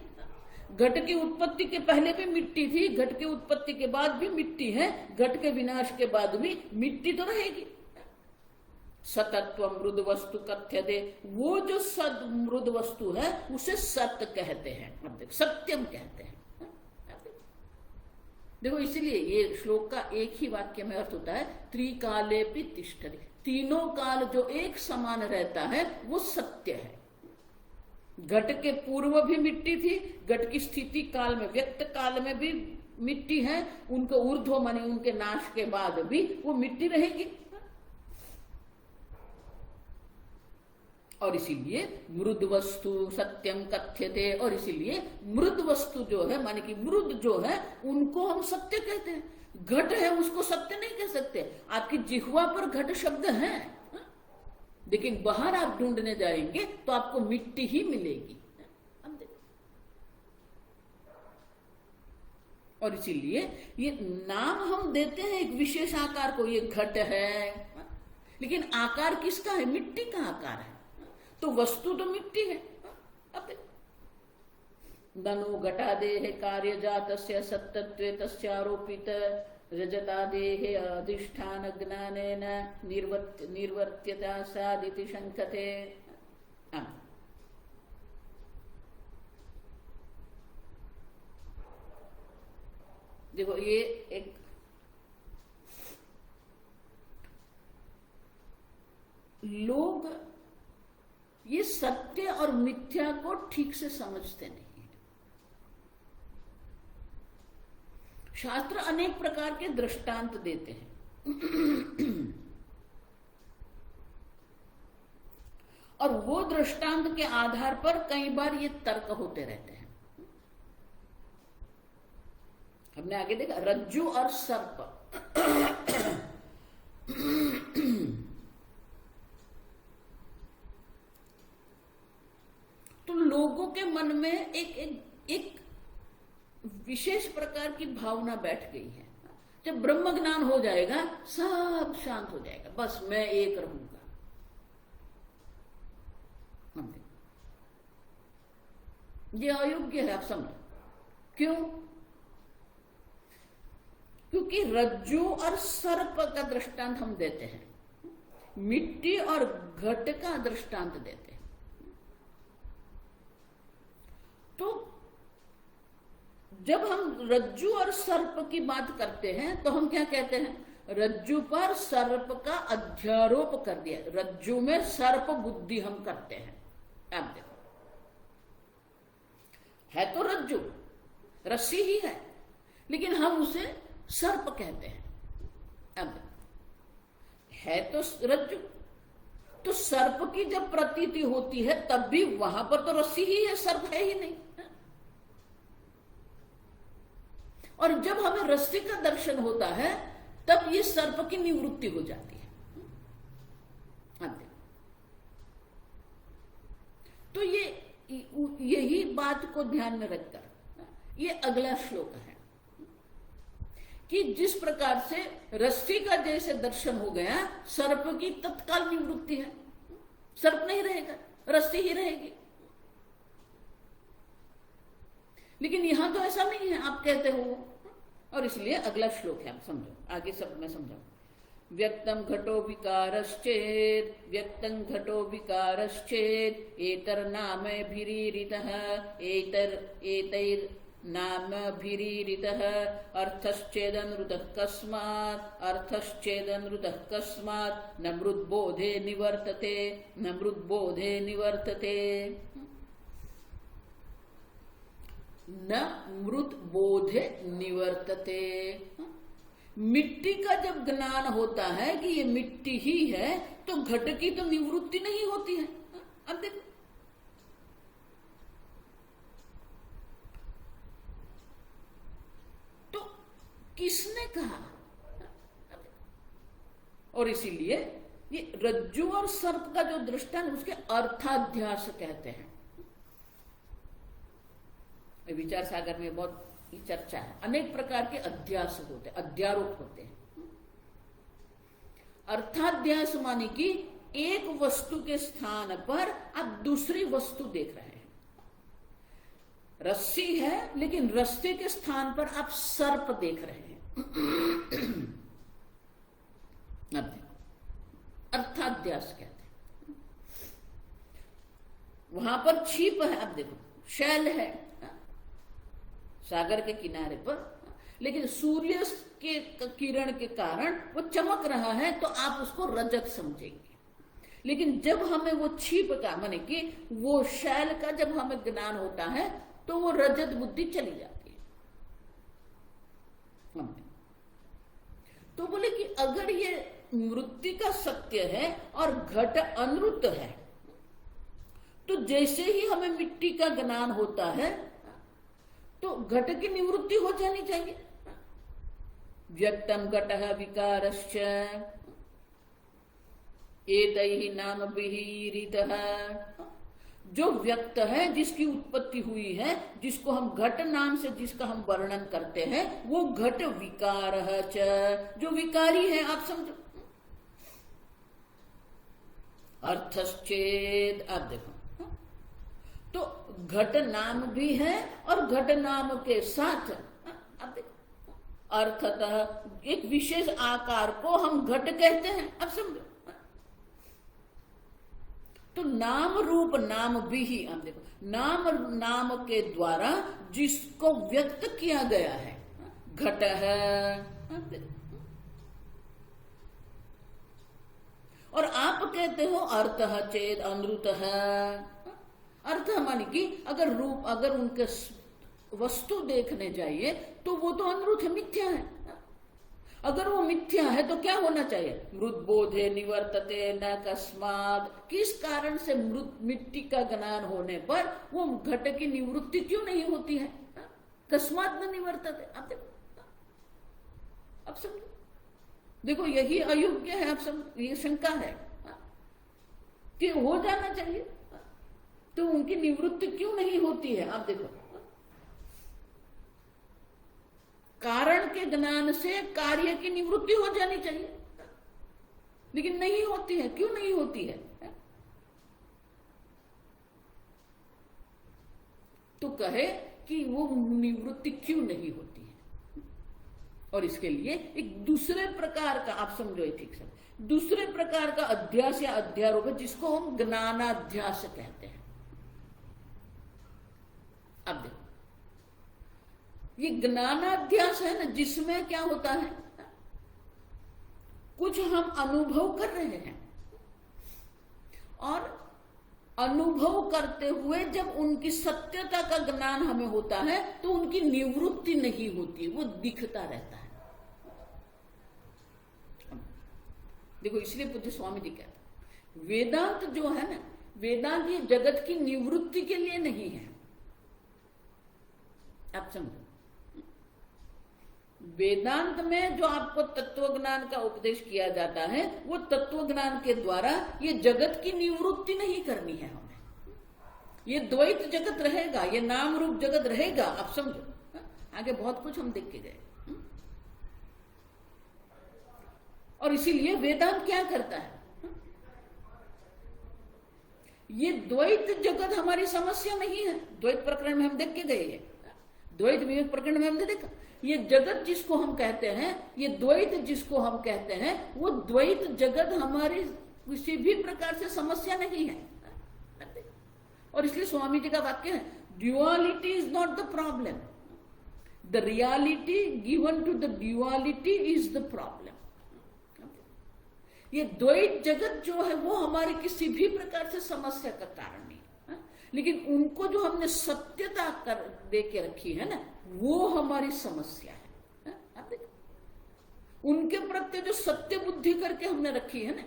घट की उत्पत्ति के पहले भी मिट्टी थी, घट की उत्पत्ति के बाद भी मिट्टी है, घट के विनाश के बाद भी मिट्टी तो रहेगी। सतत्व मृद वस्तु कथ्यते, वो जो सद मृद वस्तु है उसे सत्य कहते हैं। अब देखो, सत्यम कहते हैं। देखो, इसीलिए ये श्लोक का एक ही वाक्य में अर्थ होता है, त्रिकालेपि तिष्ठति, तीनों काल जो एक समान रहता है वो सत्य है। घट के पूर्व भी मिट्टी थी, घट की स्थिति काल में, व्यक्त काल में भी मिट्टी है, उनको ऊर्ध्व माने उनके नाश के बाद भी वो मिट्टी रहेगी। और इसीलिए मृद वस्तु सत्यम कथ्यते, और इसीलिए मृद वस्तु जो है माने कि मृद जो है उनको हम सत्य कहते हैं। घट है उसको सत्य नहीं कह सकते। आपकी जिह्वा पर घट शब्द है, लेकिन बाहर आप ढूंढने जाएंगे तो आपको मिट्टी ही मिलेगी। और इसीलिए ये नाम हम देते हैं एक विशेष आकार को, ये घट है, लेकिन आकार किसका है? मिट्टी का आकार है, तो वस्तु तो मिट्टी है। अब ननु घटादेह कार्य जातस्य सत्तत्वे तस्य आरोपित रजतादेह अधिष्ठान ज्ञानेन निर्वर्त्यता सादिति शंकते। देखो, ये एक लोग ये सत्य और मिथ्या को ठीक से समझते नहीं। शास्त्र अनेक प्रकार के दृष्टांत देते हैं, और वो दृष्टांत के आधार पर कई बार ये तर्क होते रहते हैं। हमने आगे देखा रज्जु और सर्प। तो लोगों के मन में एक विशेष प्रकार की भावना बैठ गई है। जब ब्रह्म ज्ञान हो जाएगा सब शांत हो जाएगा, बस मैं एक रहूंगा। ये अयोग्य है, आप समझो क्यों? क्योंकि रज्जु और सर्प का दृष्टांत हम देते हैं, मिट्टी और घट का दृष्टांत देते हैं। तो जब हम रज्जु और सर्प की बात करते हैं तो हम क्या कहते हैं? रज्जु पर सर्प का अध्यारोप कर दिया, रज्जु में सर्प बुद्धि हम करते हैं। आप देखो, है तो रज्जु, रस्सी ही है, लेकिन हम उसे सर्प कहते हैं। अब है तो रज्जु, तो सर्प की जब प्रतीति होती है तब भी वहां पर तो रस्सी ही है, सर्प है ही नहीं। और जब हमें रस्सी का दर्शन होता है तब ये सर्प की निवृत्ति हो जाती है। तो यही बात को ध्यान में रखकर ये अगला श्लोक है कि जिस प्रकार से रस्सी का जैसे दर्शन हो गया, सर्प की तत्काल निवृत्ति है, सर्प नहीं रहेगा, रस्सी ही रहेगी। लेकिन यहां तो ऐसा नहीं है, आप कहते हो। और इसलिए अगला श्लोक है, आप समझो, आगे सब मैं समझाऊं। व्यक्तम घटो विकारश्चेत, व्यक्तम घटो विकारश्चेत, एतर नामभिरीरितः, एतैर नामभिरीरितः, अर्थश्चेदनृतः कस्मात्, अर्थश्चेदनृतः कस्मात्, न मृद्बोधे निवर्तते, न मृद्बोधे निवर्तते, न मृत बोधे निवर्तते। मिट्टी का जब ज्ञान होता है कि ये मिट्टी ही है तो घट की तो निवृत्ति नहीं होती है। अब देखो, तो किसने कहा? और इसीलिए ये रज्जु और सर्प का जो दृष्टांत, उसके अर्थाध्यास कहते हैं। विचार सागर में बहुत चर्चा है, अनेक प्रकार के अध्यास होते हैं, अध्यारोप होते हैं। अर्थाध्यास माने कि एक वस्तु के स्थान पर आप दूसरी वस्तु देख रहे हैं। रस्सी है लेकिन रस्सी के स्थान पर आप सर्प देख रहे हैं। अर्थाध्यास कहते हैं। वहां पर छिप है, आप देखो, शैल है सागर के किनारे पर, लेकिन सूर्य के किरण के कारण वो चमक रहा है तो आप उसको रजत समझेंगे। लेकिन जब हमें वो छिप का माने कि वो शैल का जब हमें ज्ञान होता है तो वो रजत बुद्धि चली जाती है। तो बोले कि अगर ये मृत्तिका सत्य है और घट अनृत है, तो जैसे ही हमें मिट्टी का ज्ञान होता है तो घट की निवृत्ति हो जानी चाहिए। व्यक्तम घटः विकारश्च एतैहि नामभिरीरितः, जो व्यक्त है, जिसकी उत्पत्ति हुई है, जिसको हम घट नाम से जिसका हम वर्णन करते हैं, वो घट विकारः च, जो विकारी है, आप समझो। अर्थश्चेद, आप देखो, तो घट नाम भी है और घट नाम के साथ अब देखो अर्थतः एक विशेष आकार को हम घट कहते हैं। अब समझो, तो नाम रूप नाम भी ही, अब देखो, नाम के द्वारा जिसको व्यक्त किया गया है घट है। और आप कहते हो अर्थः चेद अनृतः। अर्थ मानी कि अगर रूप, अगर उनके वस्तु देखने जाइए तो वो तो अनृत है, मिथ्या है। अगर वो मिथ्या है तो क्या होना चाहिए? मृत बोधे निवर्तते न कस्मात्। किस कारण से मृत मिट्टी का ज्ञान होने पर वो घट की निवृत्ति क्यों नहीं होती है? कस्मात् न निवर्तते। आप देखो, अब समझो, देखो यही अयोग्य है। आप समझो, ये शंका है कि हो जाना चाहिए, तो उनकी निवृत्ति क्यों नहीं होती है? आप देखो, कारण के ज्ञान से कार्य की निवृत्ति हो जानी चाहिए, लेकिन नहीं होती है। क्यों नहीं होती है? तो कहे कि वो निवृत्ति क्यों नहीं होती है, और इसके लिए एक दूसरे प्रकार का, आप समझो ठीक से, दूसरे प्रकार का अध्यास या अध्यारोप है, जिसको हम ज्ञानाध्यास कहते हैं। अब देखो, ये ज्ञानाध्यास है ना, जिसमें क्या होता है, कुछ हम अनुभव कर रहे हैं, और अनुभव करते हुए जब उनकी सत्यता का ज्ञान हमें होता है तो उनकी निवृत्ति नहीं होती, वो दिखता रहता है। देखो, इसलिए पूज्य स्वामी जी कहते हैं, वेदांत जो है ना, वेदांत ये जगत की निवृत्ति के लिए नहीं है। आप समझो, वेदांत में जो आपको तत्व ज्ञान का उपदेश किया जाता है, वो तत्व ज्ञान के द्वारा ये जगत की निवृत्ति नहीं करनी है हमें। ये द्वैत जगत रहेगा, ये नाम रूप जगत रहेगा। आप समझो, आगे बहुत कुछ हम देख के गए। और इसीलिए वेदांत क्या करता है, ये द्वैत जगत हमारी समस्या नहीं है। द्वैत प्रकरण में हम देख के गए, ये द्वैत विवेक प्रकरण में हमने देखा, ये जगत जिसको हम कहते हैं, ये द्वैत जिसको हम कहते हैं, वो द्वैत जगत हमारी किसी भी प्रकार से समस्या नहीं है। और इसलिए स्वामी जी का वाक्य है, duality is not the problem, the reality given to the duality is the problem. ये द्वैत जगत जो है वो हमारी किसी भी प्रकार से समस्या का कारण नहीं है, लेकिन उनको जो हमने सत्यता कर दे के रखी है ना, वो हमारी समस्या है। आप देखो, उनके प्रति जो सत्य बुद्धि करके हमने रखी है ना,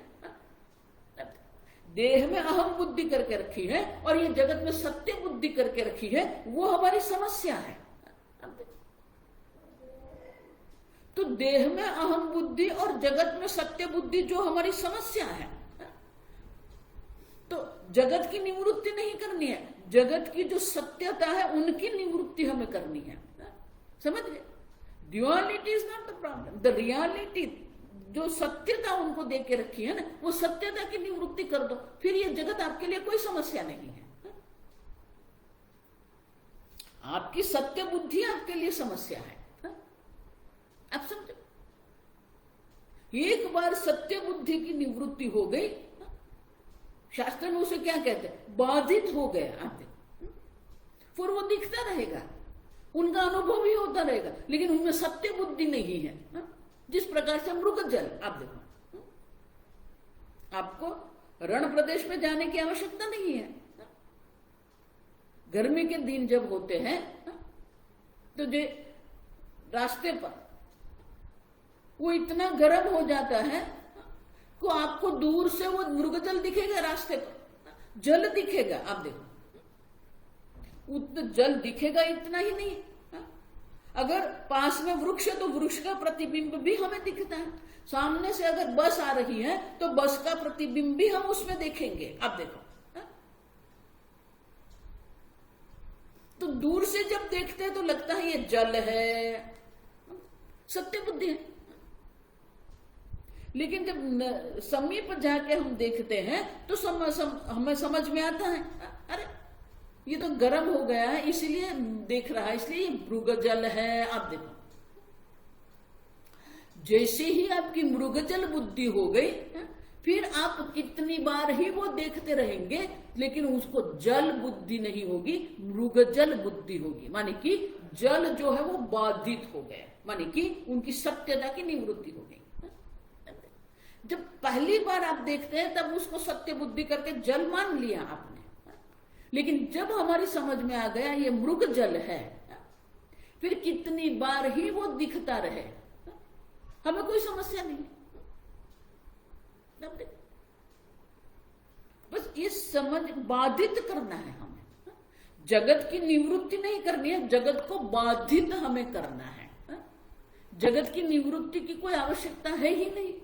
देह में अहम बुद्धि करके रखी है और ये जगत में सत्य बुद्धि करके रखी है, वो हमारी समस्या है। तो देह में अहम बुद्धि और जगत में सत्य बुद्धि जो हमारी समस्या है, तो जगत की निवृत्ति नहीं करनी है, जगत की जो सत्यता है उनकी निवृत्ति हमें करनी है। समझ गए? Duality is not the problem, the reality जो सत्यता उनको दे के रखी है ना, वो सत्यता की निवृत्ति कर दो, फिर ये जगत आपके लिए कोई समस्या नहीं है। आपकी सत्य बुद्धि आपके लिए समस्या है। आप समझो, एक बार सत्य बुद्धि की निवृत्ति हो गई, शास्त्र में उसे क्या कहते हैं, बाधित हो गया। आप देखो, फिर वो दिखता रहेगा, उनका अनुभव भी होता रहेगा, लेकिन उनमें सत्य बुद्धि नहीं है। जिस प्रकार से मृग जल, आप देखो, आपको रण प्रदेश में जाने की आवश्यकता नहीं है। गर्मी के दिन जब होते हैं तो जो रास्ते पर वो इतना गर्म हो जाता है कि आपको दूर से वो मृगजल दिखेगा, रास्ते पर जल दिखेगा। आप देखो, उतना जल दिखेगा, इतना ही नहीं, अगर पास में वृक्ष है तो वृक्ष का प्रतिबिंब भी हमें दिखता है। सामने से अगर बस आ रही है तो बस का प्रतिबिंब भी हम उसमें देखेंगे। आप देखो, तो दूर से जब देखते हैं तो लगता है ये जल है, सत्य बुद्धि है। लेकिन जब समीप जाके हम देखते हैं तो हमें समझ में आता है, अरे ये तो गर्म हो गया है इसलिए देख रहा है, इसलिए ये मृगजल है। आप देखो, जैसे ही आपकी मृगजल बुद्धि हो गई, फिर आप कितनी बार ही वो देखते रहेंगे, लेकिन उसको जल बुद्धि नहीं होगी, मृगजल बुद्धि होगी। माने कि जल जो है वो बाधित हो गया, माने कि उनकी सत्यता की निवृत्ति हो गई। जब पहली बार आप देखते हैं तब उसको सत्य बुद्धि करके जल मान लिया आपने, लेकिन जब हमारी समझ में आ गया ये मृग जल है, फिर कितनी बार ही वो दिखता रहे, हमें कोई समस्या नहीं। बस ये समझ बाधित करना है हमें, जगत की निवृत्ति नहीं करनी है, जगत को बाधित हमें करना है। जगत की निवृत्ति की कोई आवश्यकता है ही नहीं,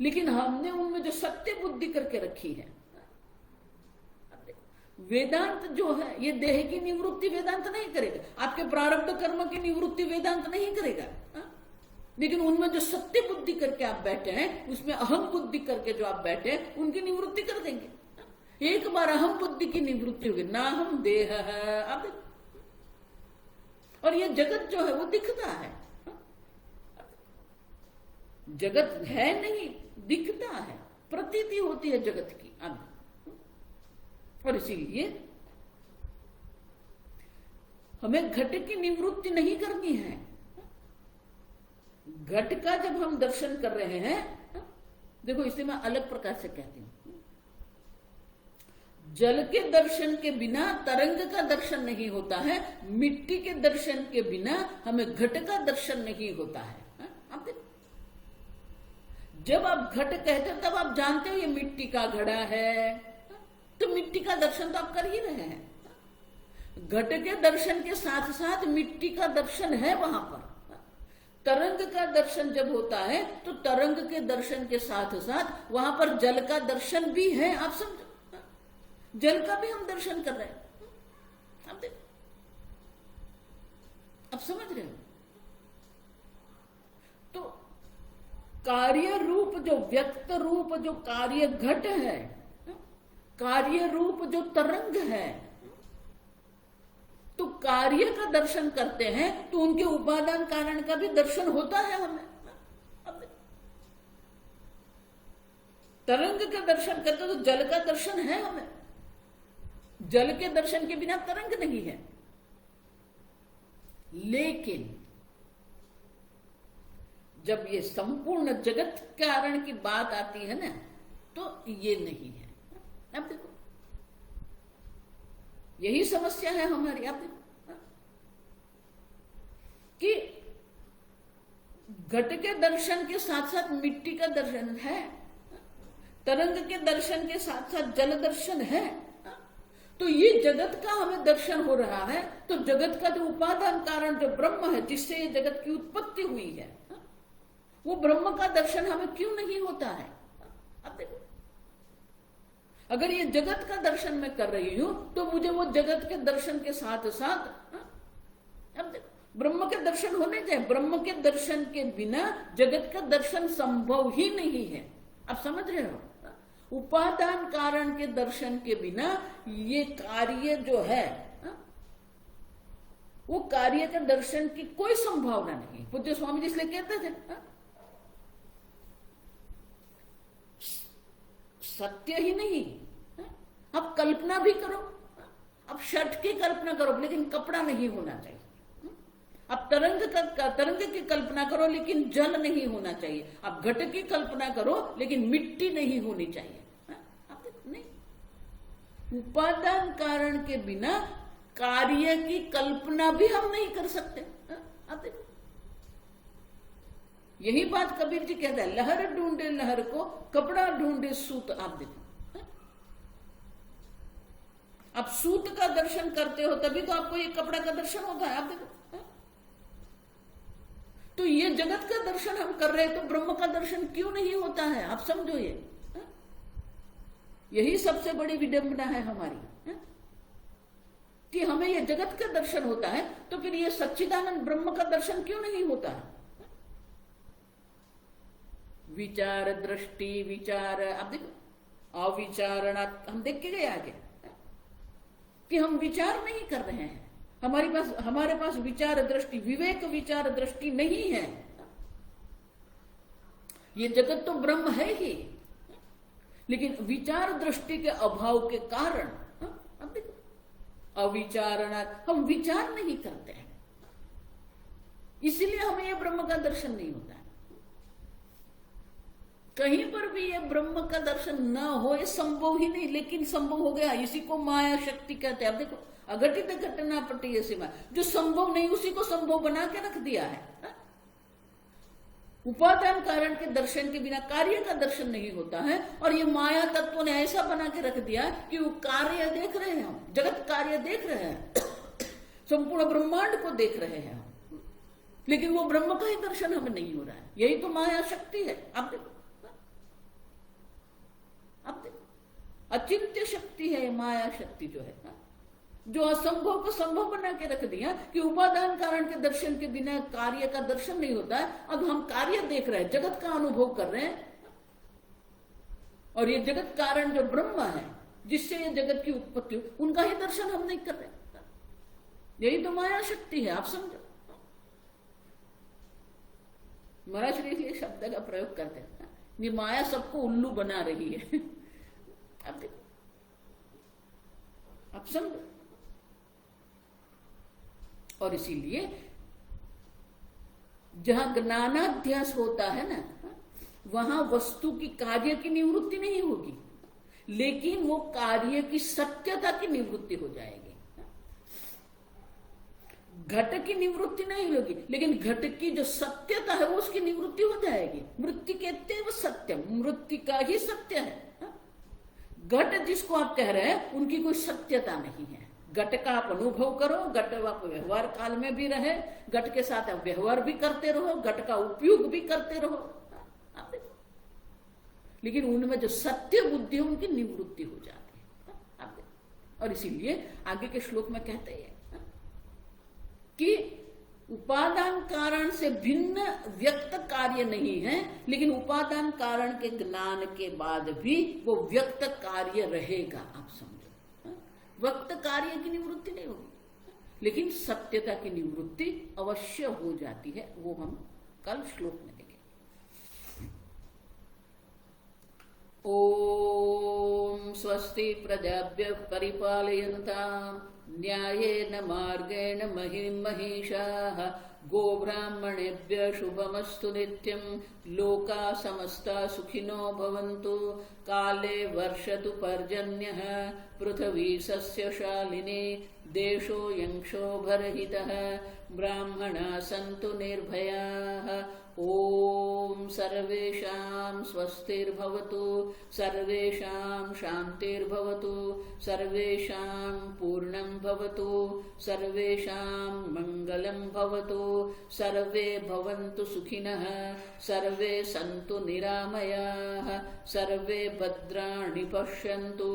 लेकिन हमने उनमें जो सत्य बुद्धि करके रखी है। वेदांत जो है ये देह की निवृत्ति वेदांत नहीं करेगा, आपके प्रारब्ध कर्म की निवृत्ति वेदांत नहीं करेगा, लेकिन उनमें जो सत्य बुद्धि करके आप बैठे हैं, उसमें अहम बुद्धि करके जो आप बैठे हैं, उनकी निवृत्ति कर देंगे। एक बार अहम बुद्धि की निवृत्ति होगी, ना हम देह है अब, और ये जगत जो है वो दिखता है, जगत है नहीं, दिखता है, प्रतीति होती है जगत की अब। और इसीलिए हमें घट की निवृत्ति नहीं करनी है। घट का जब हम दर्शन कर रहे हैं, देखो इसे मैं अलग प्रकार से कहती हूं, जल के दर्शन के बिना तरंग का दर्शन नहीं होता है, मिट्टी के दर्शन के बिना हमें घट का दर्शन नहीं होता है। आप देखो, जब आप घट कहते हो तब आप जानते हो ये मिट्टी का घड़ा है, तो मिट्टी का दर्शन तो आप कर ही रहे हैं। घट के दर्शन के साथ साथ मिट्टी का दर्शन है वहां पर। तरंग का दर्शन जब होता है तो तरंग के दर्शन के साथ साथ वहां पर जल का दर्शन भी है। आप समझो, जल का भी हम दर्शन कर रहे हैं। आप देखो, आप समझ रहे हो? तो कार्य रूप जो व्यक्त रूप जो कार्य घट है, कार्य रूप जो तरंग है, तो कार्य का दर्शन करते हैं तो उनके उपादान कारण का भी दर्शन होता है हमें। तरंग का दर्शन करते तो जल का दर्शन है हमें, जल के दर्शन के बिना तरंग नहीं है। लेकिन जब ये संपूर्ण जगत कारण की बात आती है ना, तो ये नहीं है। अब देखो, यही समस्या है हमारी। आप देखो कि घट के दर्शन के साथ साथ मिट्टी का दर्शन है, तरंग के दर्शन के साथ साथ जल दर्शन है, तो ये जगत का हमें दर्शन हो रहा है। तो जगत का जो उपादान कारण जो ब्रह्म है, जिससे ये जगत की उत्पत्ति हुई है, वो ब्रह्म का दर्शन हमें क्यों नहीं होता है? अब देखो, अगर ये जगत का दर्शन मैं कर रही हूं तो मुझे वो जगत के दर्शन के साथ साथ अब देखो ब्रह्म के दर्शन होने चाहिए। ब्रह्म के दर्शन के बिना जगत का दर्शन संभव ही नहीं है। आप समझ रहे हो? उपादान कारण के दर्शन के बिना ये कार्य जो है, वो कार्य के दर्शन की कोई संभावना नहीं। पूज्य स्वामी जी इसलिए कहते थे, सत्य ही नहीं, आप कल्पना भी करो, आप शर्ट की कल्पना करो लेकिन कपड़ा नहीं होना चाहिए। आप तरंग की कल्पना करो लेकिन जल नहीं होना चाहिए। आप घट की कल्पना करो लेकिन मिट्टी नहीं होनी चाहिए। आप नहीं, उपादान कारण के बिना कार्य की कल्पना भी हम नहीं कर सकते। आप देखो, यही बात कबीर जी कहते हैं, लहर ढूंढे लहर को, कपड़ा ढूंढे सूत। आप देखो, आप सूत का दर्शन करते हो तभी तो आपको ये कपड़ा का दर्शन होता है। आप देखो, तो ये जगत का दर्शन हम कर रहे हैं तो ब्रह्म का दर्शन क्यों नहीं होता है? आप समझो, ये यही सबसे बड़ी विडंबना है हमारी, कि हमें ये जगत का दर्शन होता है तो फिर ये सच्चिदानंद ब्रह्म का दर्शन क्यों नहीं होता है? विचार दृष्टि विचार, अब देखो अविचारणा, हम देख के गए आगे कि हम विचार नहीं कर रहे हैं। हमारे पास विचार दृष्टि, विवेक विचार दृष्टि नहीं है। ये जगत तो ब्रह्म है ही, लेकिन विचार दृष्टि के अभाव के कारण अब देखो अविचारणा, हम विचार नहीं करते हैं, इसलिए हमें यह ब्रह्म का दर्शन नहीं होता है। कहीं पर भी ये ब्रह्म का दर्शन न हो, ये संभव ही नहीं, लेकिन संभव हो गया। इसी को माया शक्ति कहते हैं। अब देखो, अघटित घटना पटी सीमा, जो संभव नहीं उसी को संभव बना के रख दिया है। उपादान कारण के दर्शन के बिना कार्य का दर्शन नहीं होता है। और ये माया तत्व ने ऐसा बना के रख दिया कि वो कार्य देख रहे हैं, हम जगत कार्य देख रहे हैं, संपूर्ण ब्रह्मांड को देख रहे हैं हम, लेकिन वो ब्रह्म का ही दर्शन हमें नहीं हो रहा है। यही तो माया शक्ति है। आप देखो, अचिंत्य शक्ति है माया शक्ति जो है, जो असंभव को संभव बना के रख दिया कि उपादान कारण के दर्शन के बिना कार्य का दर्शन नहीं होता है। अब हम कार्य देख रहे हैं, जगत का अनुभव कर रहे हैं, और ये जगत कारण जो ब्रह्म है जिससे ये जगत की उत्पत्ति, उनका ही दर्शन हम नहीं कर रहे। यही तो माया शक्ति है, आप समझो। महाराज श्री ये शब्द का प्रयोग करते हैं, ये माया सबको उल्लू बना रही है। आप देखो, आप समझो। और इसीलिए जहां ज्ञानाध्यास होता है ना, वहां वस्तु की कार्य की निवृत्ति नहीं होगी, लेकिन वो कार्य की सत्यता की निवृत्ति हो जाएगी। घट की निवृत्ति नहीं होगी, लेकिन घट की जो सत्यता है वो उसकी निवृत्ति हो जाएगी। मृत्यु कहते हैं वो सत्य, मृत्यु का ही सत्य है। घट जिसको आप कह रहे हैं उनकी कोई सत्यता नहीं है। घट का आप अनुभव करो, घट आप व्यवहार काल में भी रहे, घट के साथ आप व्यवहार भी करते रहो, घट का उपयोग भी करते रहो, आप देखो, लेकिन उनमें जो सत्य बुद्धि है उनकी निवृत्ति हो जाती है, आप देखो। और इसीलिए आगे के श्लोक में कहते हैं कि उपादान कारण से भिन्न व्यक्त कार्य नहीं है, लेकिन उपादान कारण के ज्ञान के बाद भी वो व्यक्त कार्य रहेगा। आप समझो, व्यक्त कार्य की निवृत्ति नहीं होगी, लेकिन सत्यता की निवृत्ति अवश्य हो जाती है। वो हम कल श्लोक में देखेंगे। ओम स्वस्ति प्रजाभ्यः परिपालयन्ताम् न्यायेन मार्गेण महिं महिषाः गोब्राह्मणेभ्यः शुभमस्तु नित्यं लोकाः समस्ताः सुखिनो भवन्तु काले वर्षतु पर्जन्यः पृथिवी सस्यशालिनी देशोऽयं क्षोभरहितः ब्राह्मणाः सन्तु निर्भयाः। ओम सर्वेषां स्वस्तिर्भवतु, सर्वेषां शान्तिर्भवतु, सर्वेषां पूर्णं भवतु, सर्वेषां मङ्गलं भवतु, सर्वे भवन्तु सुखिनः, सर्वे सन्तु निरामयाः, सर्वे भद्राणि पश्यन्तु,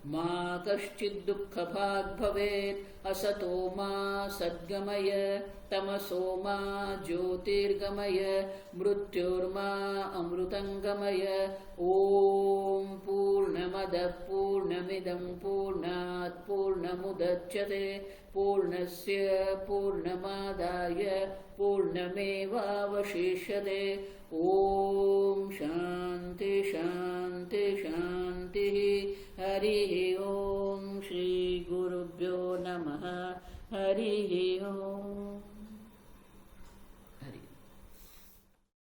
मा कश्चित् दुःखभाग् भवेत्। असतो मा सद्गमय, तमसो मा ज्योतिर्गमय, मृत्योर्मा अमृतंगमय। ओम पूर्णमदः पूर्णमिदं पूर्णात् पूर्णमुदच्यते पूर्णस्य पूर्णमादाय पूर्णमेवावशिष्यते। ओम